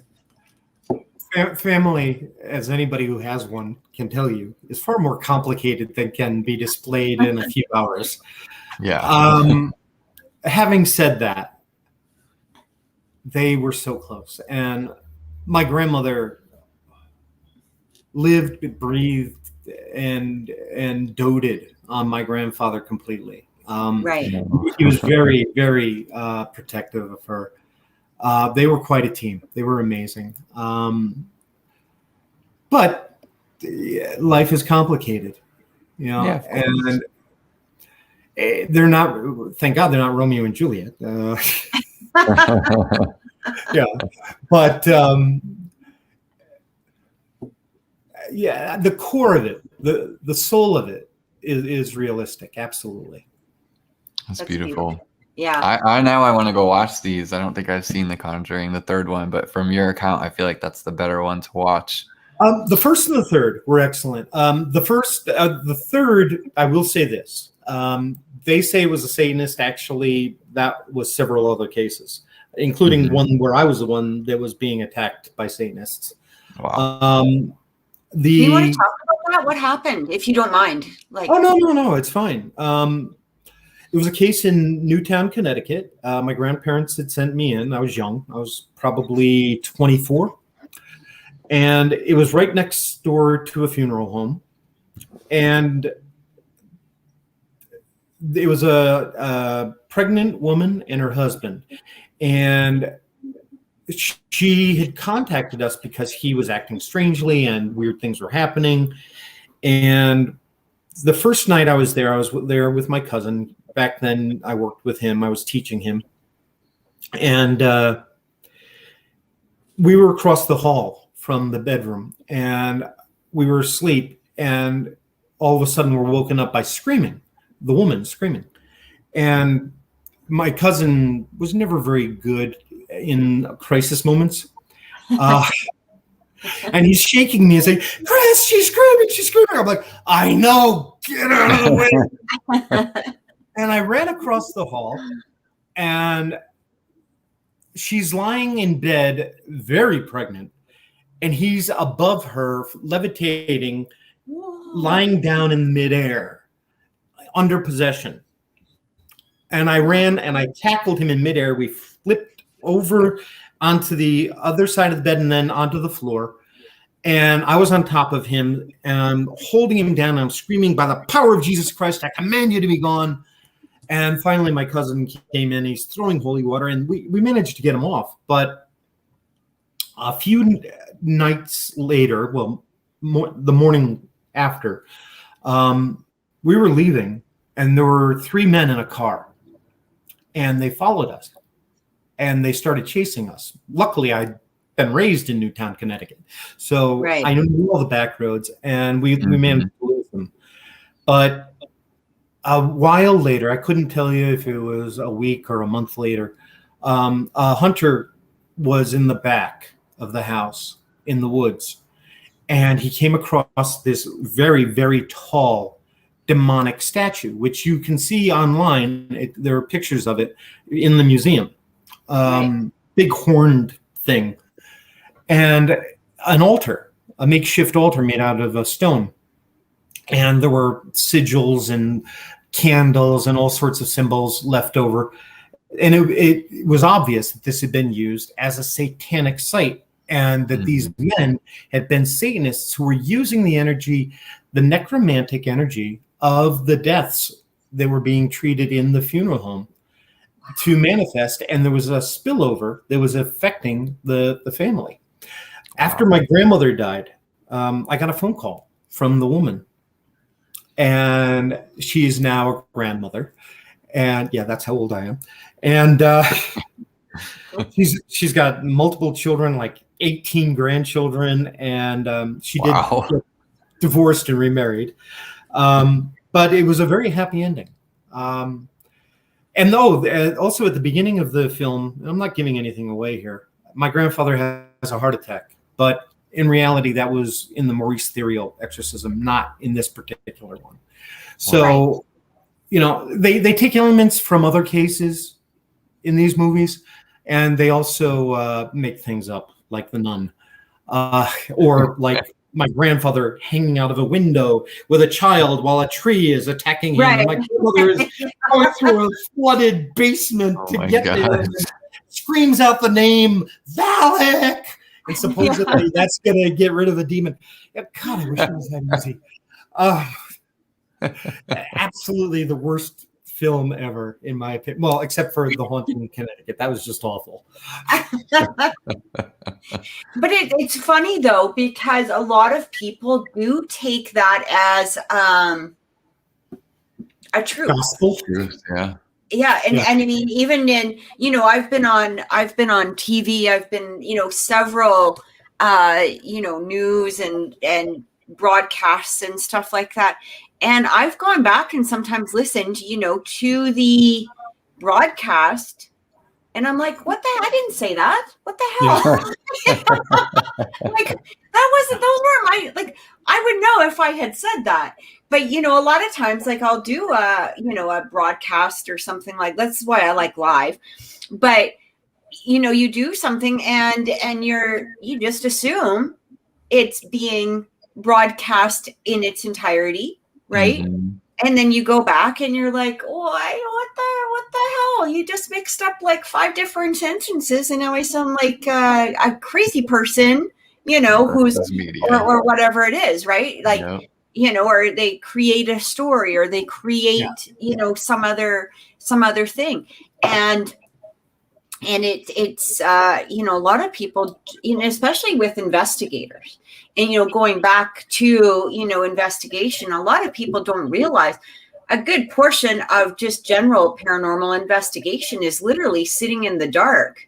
Family, as anybody who has one can tell you, is far more complicated than can be displayed in a few hours. Yeah. Having said that, they were so close, and my grandmother lived, breathed, and doted on my grandfather completely. Right. He was very, very protective of her. They were quite a team. They were amazing. But life is complicated, Yeah, and they're not, thank God they're not Romeo and Juliet. Yeah. But yeah, the core of it, the soul of it is realistic. Absolutely. That's beautiful. Yeah. I want to go watch these. I don't think I've seen The Conjuring, the third one, but from your account, I feel like that's the better one to watch. The first and the third were excellent. The third, I will say this. They say it was a Satanist. Actually, that was several other cases, including one where I was the one that was being attacked by Satanists. Wow. Do you want to talk about that? What happened, if you don't mind? No, it's fine. It was a case in Newtown, Connecticut. My grandparents had sent me in. I was young. I was probably 24. And it was right next door to a funeral home. And it was a pregnant woman and her husband. And she had contacted us because he was acting strangely and weird things were happening. And the first night I was there with my cousin. Back then, I worked with him. I was teaching him. And we were across the hall from the bedroom. And we were asleep. And all of a sudden, we're woken up by screaming. The woman screaming. And my cousin was never very good in crisis moments. And he's shaking me and saying, "Chris, she's screaming. I'm like, I know, get out of the way." And I ran across the hall, and she's lying in bed, very pregnant, and he's above her, levitating, lying down in midair, under possession. And I ran and I tackled him in midair. We flipped over onto the other side of the bed and then onto the floor. And I was on top of him, and I'm holding him down. And I'm screaming, "By the power of Jesus Christ, I command you to be gone." And finally, my cousin came in. He's throwing holy water, and we managed to get him off. But a few nights later, the morning after, we were leaving, and there were 3 men in a car, and they followed us, and they started chasing us. Luckily, I'd been raised in Newtown, Connecticut, so I knew all the back roads, and we managed to lose them. But a while later, I couldn't tell you if it was a week or a month later, a hunter was in the back of the house in the woods, and he came across this very, very tall demonic statue, which you can see online. There are pictures of it in the museum. Big horned thing. And an altar, a makeshift altar made out of a stone. And there were sigils and candles and all sorts of symbols left over. And it was obvious that this had been used as a satanic site, and that these men had been Satanists who were using the energy, the necromantic energy of the deaths that were being treated in the funeral home to manifest. And there was a spillover that was affecting the family. After my grandmother died, I got a phone call from the woman, and she is now a grandmother. And yeah, that's how old I am. And she's got multiple children, like 18 grandchildren, and she did get divorced and remarried. But it was a very happy ending. And also at the beginning of the film, I'm not giving anything away here, my grandfather has a heart attack, but in reality, that was in the Maurice Theriault exorcism, not in this particular one. So, you know, they take elements from other cases in these movies, and they also make things up, like the nun, or like my grandfather hanging out of a window with a child while a tree is attacking him. And my grandmother is going through a flooded basement to get there, and screams out the name Valak, and supposedly that's going to get rid of the demon. God, I wish it was that easy. Absolutely the worst film ever, in my opinion. Well, except for The Haunting in Connecticut. That was just awful. But it's funny, though, because a lot of people do take that as a truth. Gospel. Yeah, and I mean, even in, you know, I've been on TV, I've been, you know, several you know, news and broadcasts and stuff like that. And I've gone back and sometimes listened, you know, to the broadcast, and I'm like, what the hell? I didn't say that. What the hell? Like, those weren't my, like, I would know if I had said that. But, you know, a lot of times, like, I'll do a broadcast or something like, that's why I like live. But, you know, you do something and you just assume it's being broadcast in its entirety. Right. Mm-hmm. And then you go back and you're like, oh, what the hell? You just mixed up like 5 different sentences, and now I sound like a crazy person, you know, who's or whatever it is, right? Like, you know, or they create a story, or they create, you know, some other thing. And it's you know, a lot of people, you know, especially with investigators, and, you know, going back to, you know, investigation, a lot of people don't realize a good portion of just general paranormal investigation is literally sitting in the dark,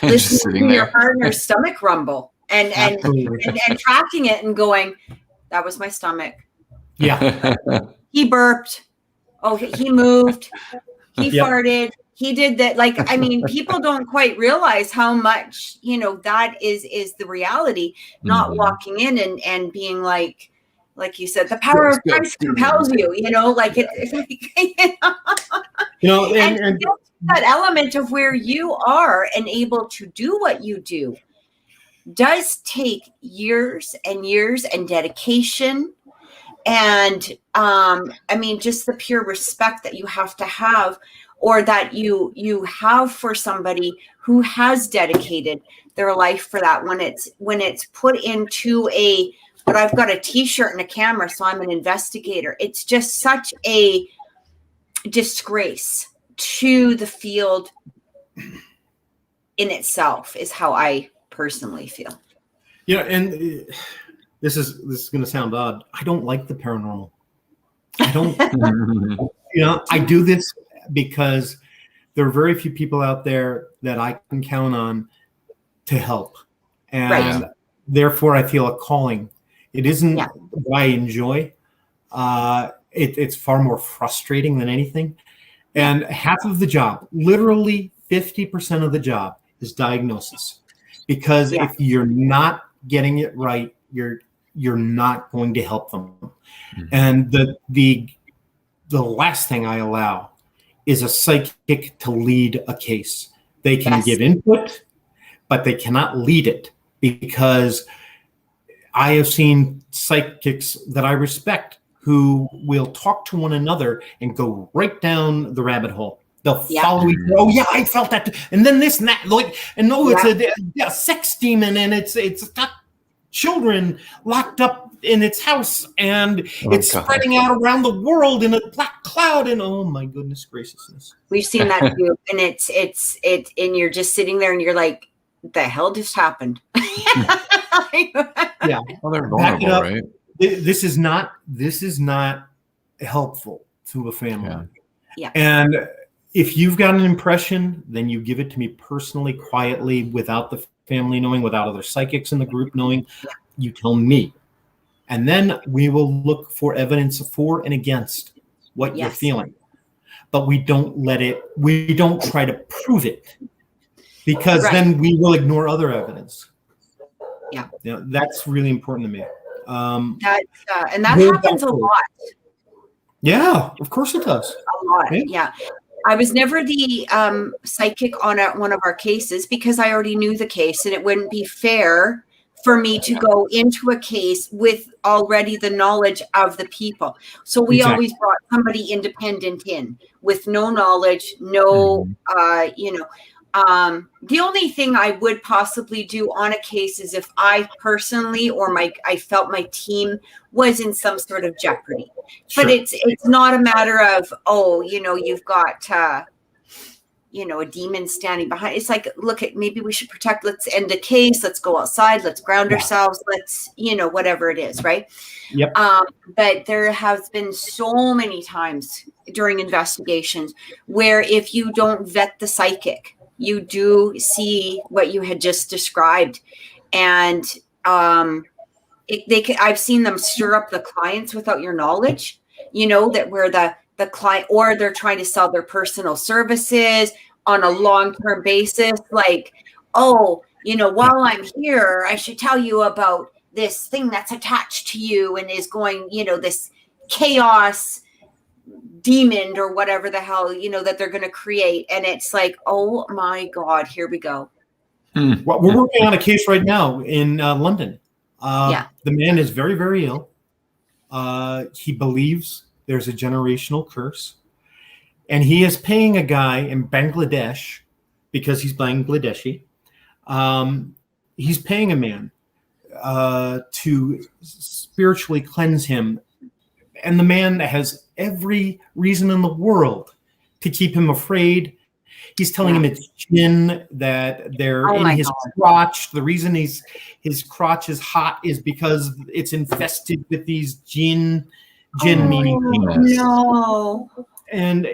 listening to your partner's stomach rumble and tracking it and going, that was my stomach. Yeah. He burped. Oh, he moved. He farted. He did that. Like, I mean, people don't quite realize how much, you know, that is the reality, not walking in and being like you said, the power of Christ compels you, you know, like it's you know, and that element of where you are and able to do what you do does take years and years and dedication. And I mean, just the pure respect that you have to have, or that you have for somebody who has dedicated their life for that, when it's put into but I've got a t-shirt and a camera, so I'm an investigator. It's just such a disgrace to the field in itself, is how I personally feel. Yeah, and this is going to sound odd. I don't like the paranormal. I don't, you know, I do this because there are very few people out there that I can count on to help. And therefore I feel a calling. It isn't what I enjoy. It's far more frustrating than anything. And half of the job, literally 50% of the job, is diagnosis. Because if you're not getting it right, you're not going to help them. And the the last thing I allow is a psychic to lead a case. They can give input, but they cannot lead it, because I have seen psychics that I respect who will talk to one another and go right down the rabbit hole. They'll follow each other. Oh yeah, I felt that, and then this and that. Like, and no, it's a sex demon, and it's got children locked up in its house, and it's spreading out around the world in a black cloud. And oh my goodness graciousness, we've seen that too. And it's and you're just sitting there, and you're like, the hell just happened? Yeah, well, they're vulnerable, right? This is not helpful to a family. Yeah. And if you've got an impression, then you give it to me personally, quietly, without the family knowing, without other psychics in the group knowing. You tell me, and then we will look for evidence for and against what you're feeling. But we don't try to prove it, because then we will ignore other evidence. Yeah, that's really important to me. And that happens a lot. Yeah, of course it does. A lot. Yeah. I was never the psychic on one of our cases, because I already knew the case, and it wouldn't be fair for me to go into a case with already the knowledge of the people. So we always brought somebody independent in with no knowledge, no, the only thing I would possibly do on a case is if I personally I felt my team was in some sort of jeopardy. Sure. But it's not a matter of, you've got a demon standing behind. It's like, look, maybe we should protect, let's end the case, let's go outside, let's ground ourselves, let's, whatever it is, right? Yep. But there has been so many times during investigations where if you don't vet the psychic, you do see what you had just described. And I've seen them stir up the clients without your knowledge, that where the client, or they're trying to sell their personal services on a long-term basis. Like, while I'm here, I should tell you about this thing that's attached to you and is going, this chaos demon or whatever the hell, that they're going to create. And it's like, oh my God, here we go. Well, we're working on a case right now in London. The man is very, very ill. He believes there's a generational curse, and he is paying a guy in Bangladesh, because he's Bangladeshi. He's paying a man to spiritually cleanse him. And the man has every reason in the world to keep him afraid. He's telling him it's jinn, that they're in his crotch. The reason his crotch is hot is because it's infested with these jinn meaning demons. No. And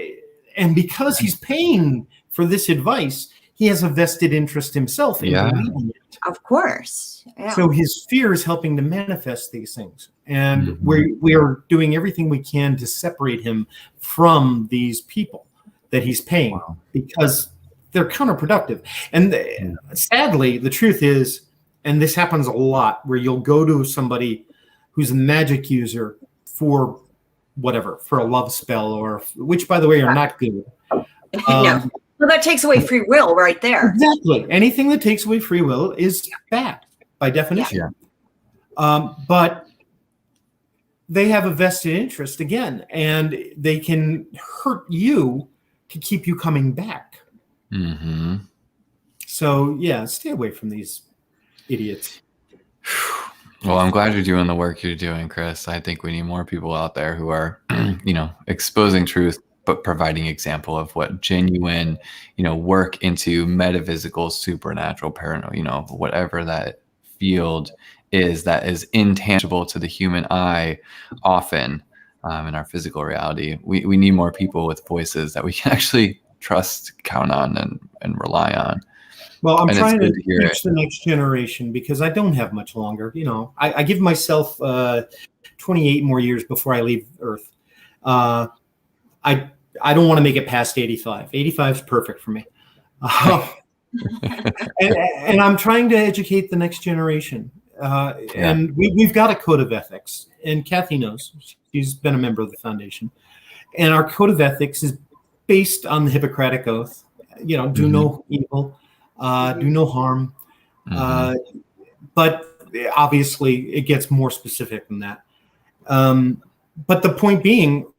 because he's paying for this advice, he has a vested interest himself in believing it. Of course. Yeah. So his fear is helping to manifest these things. And we are doing everything we can to separate him from these people that he's paying, because they're counterproductive. And sadly, the truth is, and this happens a lot, where you'll go to somebody who's a magic user for whatever, for a love spell, or which, by the way, are not good. Well, that takes away free will right there. Exactly. Anything that takes away free will is bad by definition. But they have a vested interest again, and they can hurt you to keep you coming back. So stay away from these idiots. Well, I'm glad you're doing the work you're doing, Chris. I think we need more people out there who are, exposing truth, but providing example of what genuine, work into metaphysical, supernatural, paranormal, whatever that field is that is intangible to the human eye often in our physical reality. We need more people with voices that we can actually trust, count on, and rely on. Well, I'm trying to teach the next generation, because I don't have much longer. I give myself 28 more years before I leave Earth. I don't want to make it past 85. 85 is perfect for me. And I'm trying to educate the next generation. And we've got a code of ethics, and Kathy knows. She's been a member of the foundation. And our code of ethics is based on the Hippocratic Oath. You know, do no evil, do no harm. But obviously, it gets more specific than that. But the point being,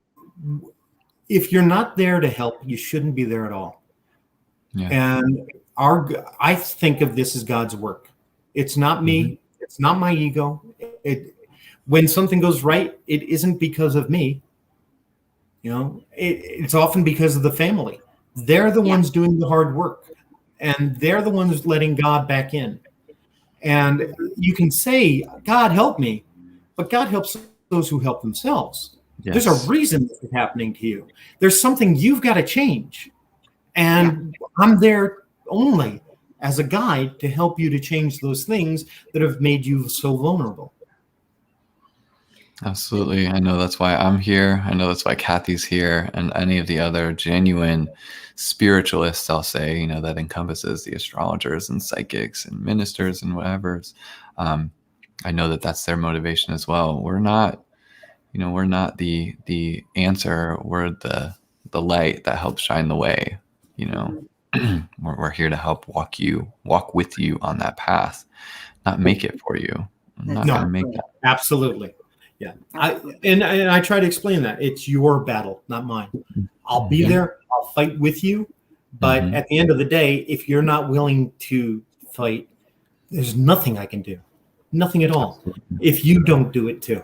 if you're not there to help, you shouldn't be there at all. Yeah. And I think of this as God's work. It's not me. It's not my ego. When something goes right, it isn't because of me. You know, it's often because of the family. They're the ones doing the hard work, and they're the ones letting God back in. And you can say, God help me, but God helps those who help themselves. Yes. There's a reason this is happening to you. There's something you've got to change. And I'm there only as a guide to help you to change those things that have made you so vulnerable. Absolutely. I know that's why I'm here. I know that's why Kathy's here, and any of the other genuine spiritualists, I'll say, you know, that encompasses the astrologers and psychics and ministers and whatever. I know that that's their motivation as well. We're not, you know, we're not the answer. We're the light that helps shine the way. You know, we're here to help walk with you on that path, not make it for you. I'm not going to make that. Absolutely. Yeah. I try to explain that it's your battle, not mine. I'll be there. I'll fight with you. But at the end of the day, if you're not willing to fight, there's nothing I can do. Nothing at all. If you don't do it too.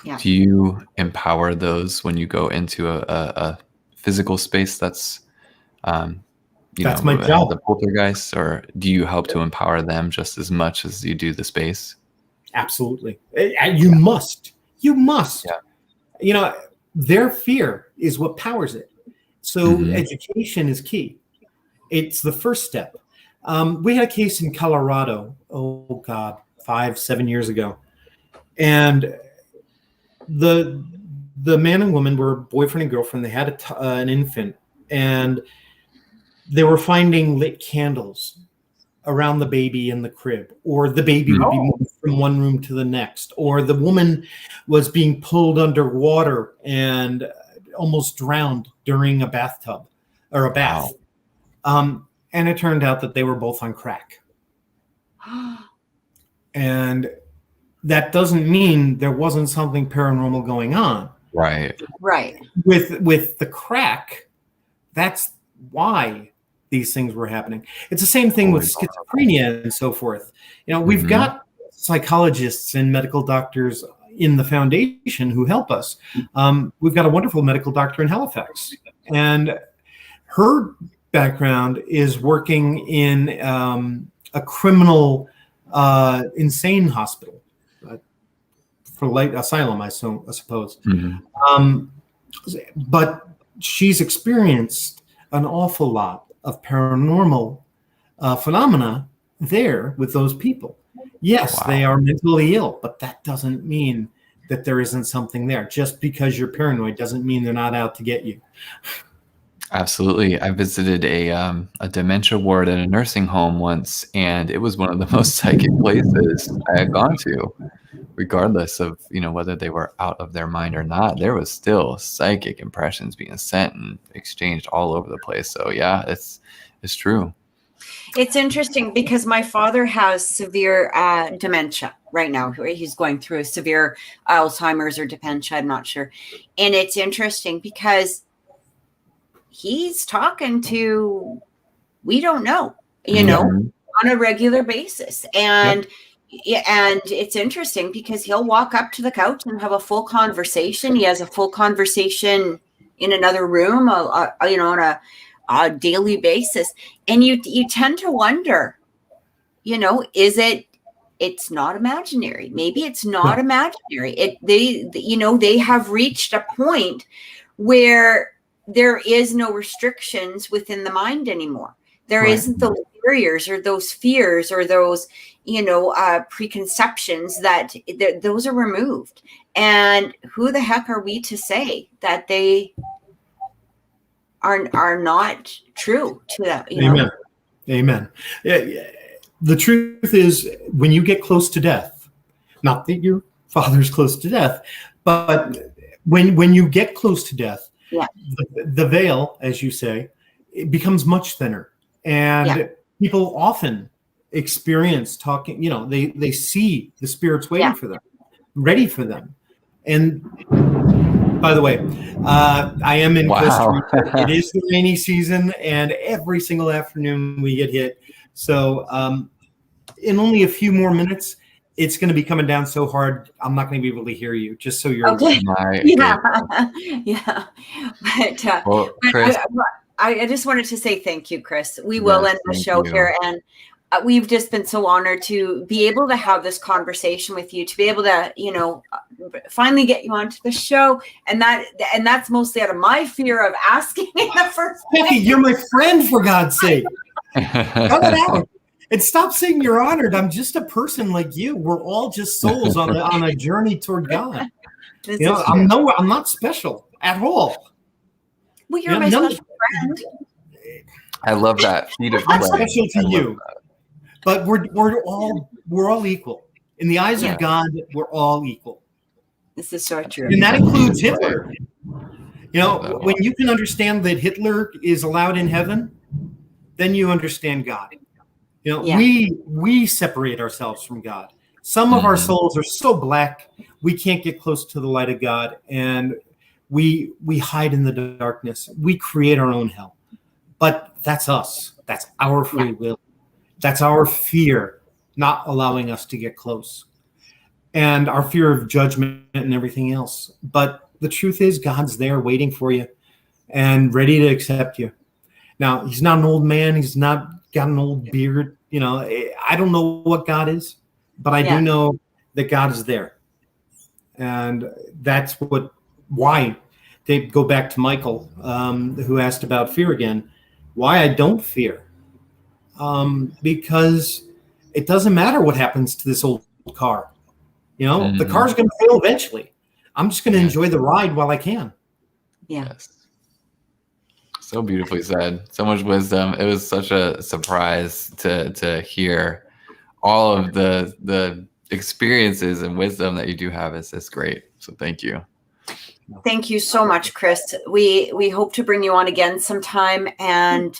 Yeah. Do you empower those when you go into a physical space that's that's my job, the poltergeist, or do you help to empower them just as much as you do the space? Absolutely. You must. Yeah. You know, their fear is what powers it. So education is key. It's the first step. We had a case in Colorado, 5-7 years ago. And the man and woman were boyfriend and girlfriend. They had an infant, and they were finding lit candles around the baby in the crib, or the baby would be moved from one room to the next, or the woman was being pulled underwater and almost drowned during a bathtub or a bath. Wow. And it turned out that they were both on crack. And that doesn't mean there wasn't something paranormal going on. Right. With the crack, that's why these things were happening. It's the same thing with schizophrenia and so forth. You know, we've got psychologists and medical doctors in the foundation who help us. We've got a wonderful medical doctor in Halifax, and her background is working in a criminal insane hospital for light asylum, I suppose. But she's experienced an awful lot of paranormal phenomena there with those people. Yes, they are mentally ill, but that doesn't mean that there isn't something there. Just because you're paranoid doesn't mean they're not out to get you. Absolutely. I visited a dementia ward at a nursing home once, and it was one of the most psychic places I had gone to. Regardless of, you know, whether they were out of their mind or not, there was still psychic impressions being sent and exchanged all over the place. So yeah, it's true. It's interesting because my father has severe dementia right now. He's going through a severe Alzheimer's or dementia, I'm not sure. And it's interesting because he's talking to, we don't know, you know, on a regular basis. And and it's interesting because he'll walk up to the couch and have a full conversation. He has a full conversation in another room, you know, on a daily basis. And you tend to wonder, you know, it's not imaginary. Maybe it's not imaginary. They have reached a point where there is no restrictions within the mind anymore. There isn't those barriers or those fears or those, you know, preconceptions that those are removed. And who the heck are we to say that they are not true to that? Amen. The truth is, when you get close to death, not that your father's close to death, but when you get close to death, Yeah. the veil, as you say, it becomes much thinner, and people often experience talking. They see the spirits waiting for them, ready for them. And by the way, I am in Costa Rica. It is the rainy season, and every single afternoon we get hit. So in only a few more minutes, it's going to be coming down so hard, I'm not going to be able to hear you, just so you're okay. aware. Yeah. But Well, Chris, I just wanted to say thank you, Chris. We will end the show here, and we've just been so honored to be able to have this conversation with you, to be able to, finally get you onto the show. And that's mostly out of my fear of asking in the first place. Hey, you're my friend, for God's sake. Cut it out. And stop saying you're honored. I'm just a person like you. We're all just souls on a journey toward God. I'm not special at all. Well, you're my special friend. I love that feat of I'm special to you. But we're all equal. In the eyes of God, we're all equal. This is so true. And that includes Hitler. When you can understand that Hitler is allowed in heaven, then you understand God. We separate ourselves from God. Some of our souls are so black, we can't get close to the light of God, and we hide in the darkness. We create our own hell. But that's us. That's our free will. That's our fear not allowing us to get close, and our fear of judgment and everything else. But the truth is, God's there waiting for you and ready to accept you. Now, he's not an old man. He's not got an old beard. I don't know what God is, but I do know that God is there. And that's why they go back to Michael, who asked about fear again, why I don't fear. Because it doesn't matter what happens to this old car. The car's going to fail eventually. I'm just going to enjoy the ride while I can. Yeah. Yes. So beautifully said. So much wisdom. It was such a surprise to hear all of the experiences and wisdom that you do have. It's great. So thank you. Thank you so much, Chris. We hope to bring you on again sometime. And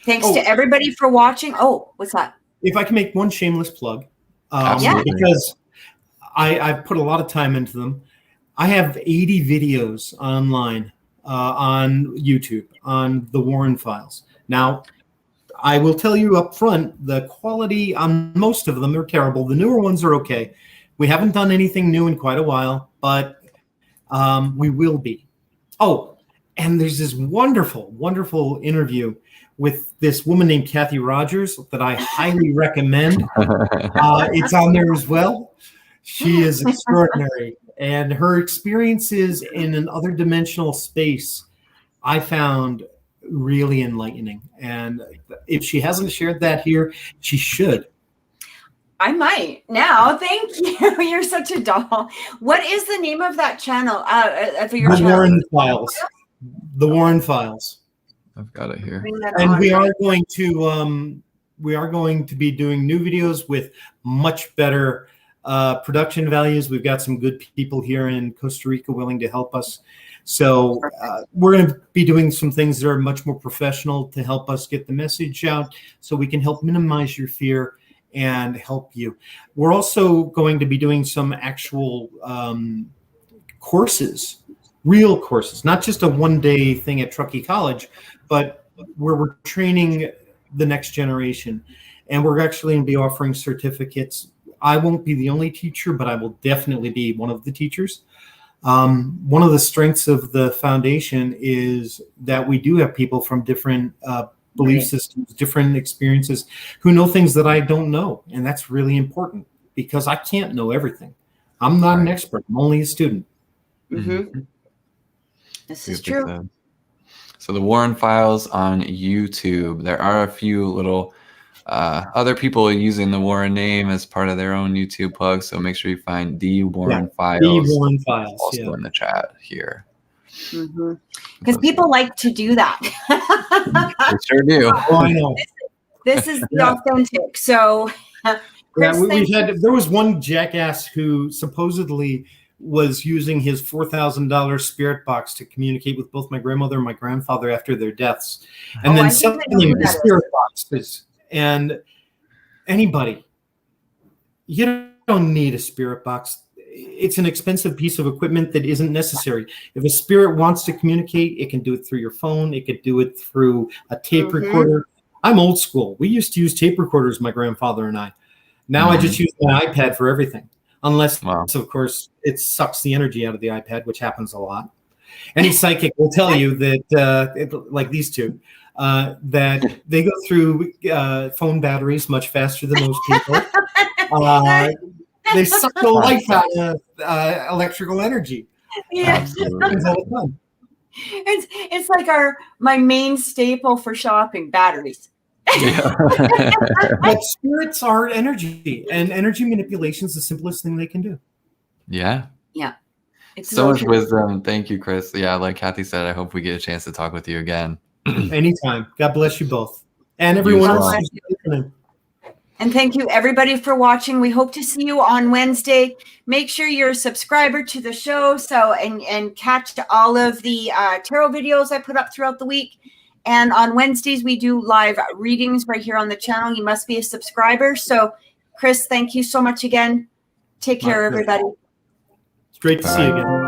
thanks to everybody for watching. Oh, what's that? If I can make one shameless plug, because I've put a lot of time into them. I have 80 videos online on YouTube on the Warren Files. Now, I will tell you up front, the quality on most of them are terrible. The newer ones are okay. We haven't done anything new in quite a while, but we will be. Oh, and there's this wonderful, wonderful interview with this woman named Kathy Rogers that I highly recommend. It's on there as well. She is extraordinary. And her experiences in an other dimensional space, I found really enlightening. And if she hasn't shared that here, she should. I might now. Thank you. You're such a doll. What is the name of that channel? For your channel? Warren Files. The Warren Files. I've got it here. And we are going to be doing new videos with much better production values. We've got some good people here in Costa Rica willing to help us. So we're going to be doing some things that are much more professional to help us get the message out so we can help minimize your fear and help you. We're also going to be doing some actual courses, real courses, not just a one-day thing at Truckee College, but where we're training the next generation. And we're actually going to be offering certificates. I won't be the only teacher, but I will definitely be one of the teachers. One of the strengths of the foundation is that we do have people from different belief systems, different experiences, who know things that I don't know. And that's really important because I can't know everything. I'm not an expert. I'm only a student. Mm-hmm. This is true. So the Warren Files on YouTube. There are a few little other people using the Warren name as part of their own YouTube plug. So make sure you find the Warren Files. The Warren Files. Also in the chat here. Because people like to do that. They sure do. Oh, I know. This is the authentic. So Chris, there was one jackass who supposedly was using his $4,000 spirit box to communicate with both my grandmother and my grandfather after their deaths, and then selling the spirit boxes. And anybody, you don't need a spirit box. It's an expensive piece of equipment that isn't necessary. If a spirit wants to communicate, it can do it through your phone. It could do it through a tape recorder. I'm old school. We used to use tape recorders, my grandfather and I. Now I just use my iPad for everything. Unless, of course, it sucks the energy out of the iPad, which happens a lot. Any psychic will tell you that, like these two, that they go through phone batteries much faster than most people. They suck the life out of electrical energy. Yeah. It's like my main staple for shopping, batteries. Yeah. But spirits are energy, and energy manipulation is the simplest thing they can do. Yeah. Yeah. It's so much wisdom. Thank you, Chris. Yeah, like Kathy said, I hope we get a chance to talk with you again. Anytime. God bless you both. And everyone else who's listening. And thank you, everybody, for watching. We hope to see you on Wednesday. Make sure you're a subscriber to the show and catch all of the tarot videos I put up throughout the week. And on Wednesdays, we do live readings right here on the channel. You must be a subscriber. So, Chris, thank you so much again. Take care, everybody. It's great to see you again.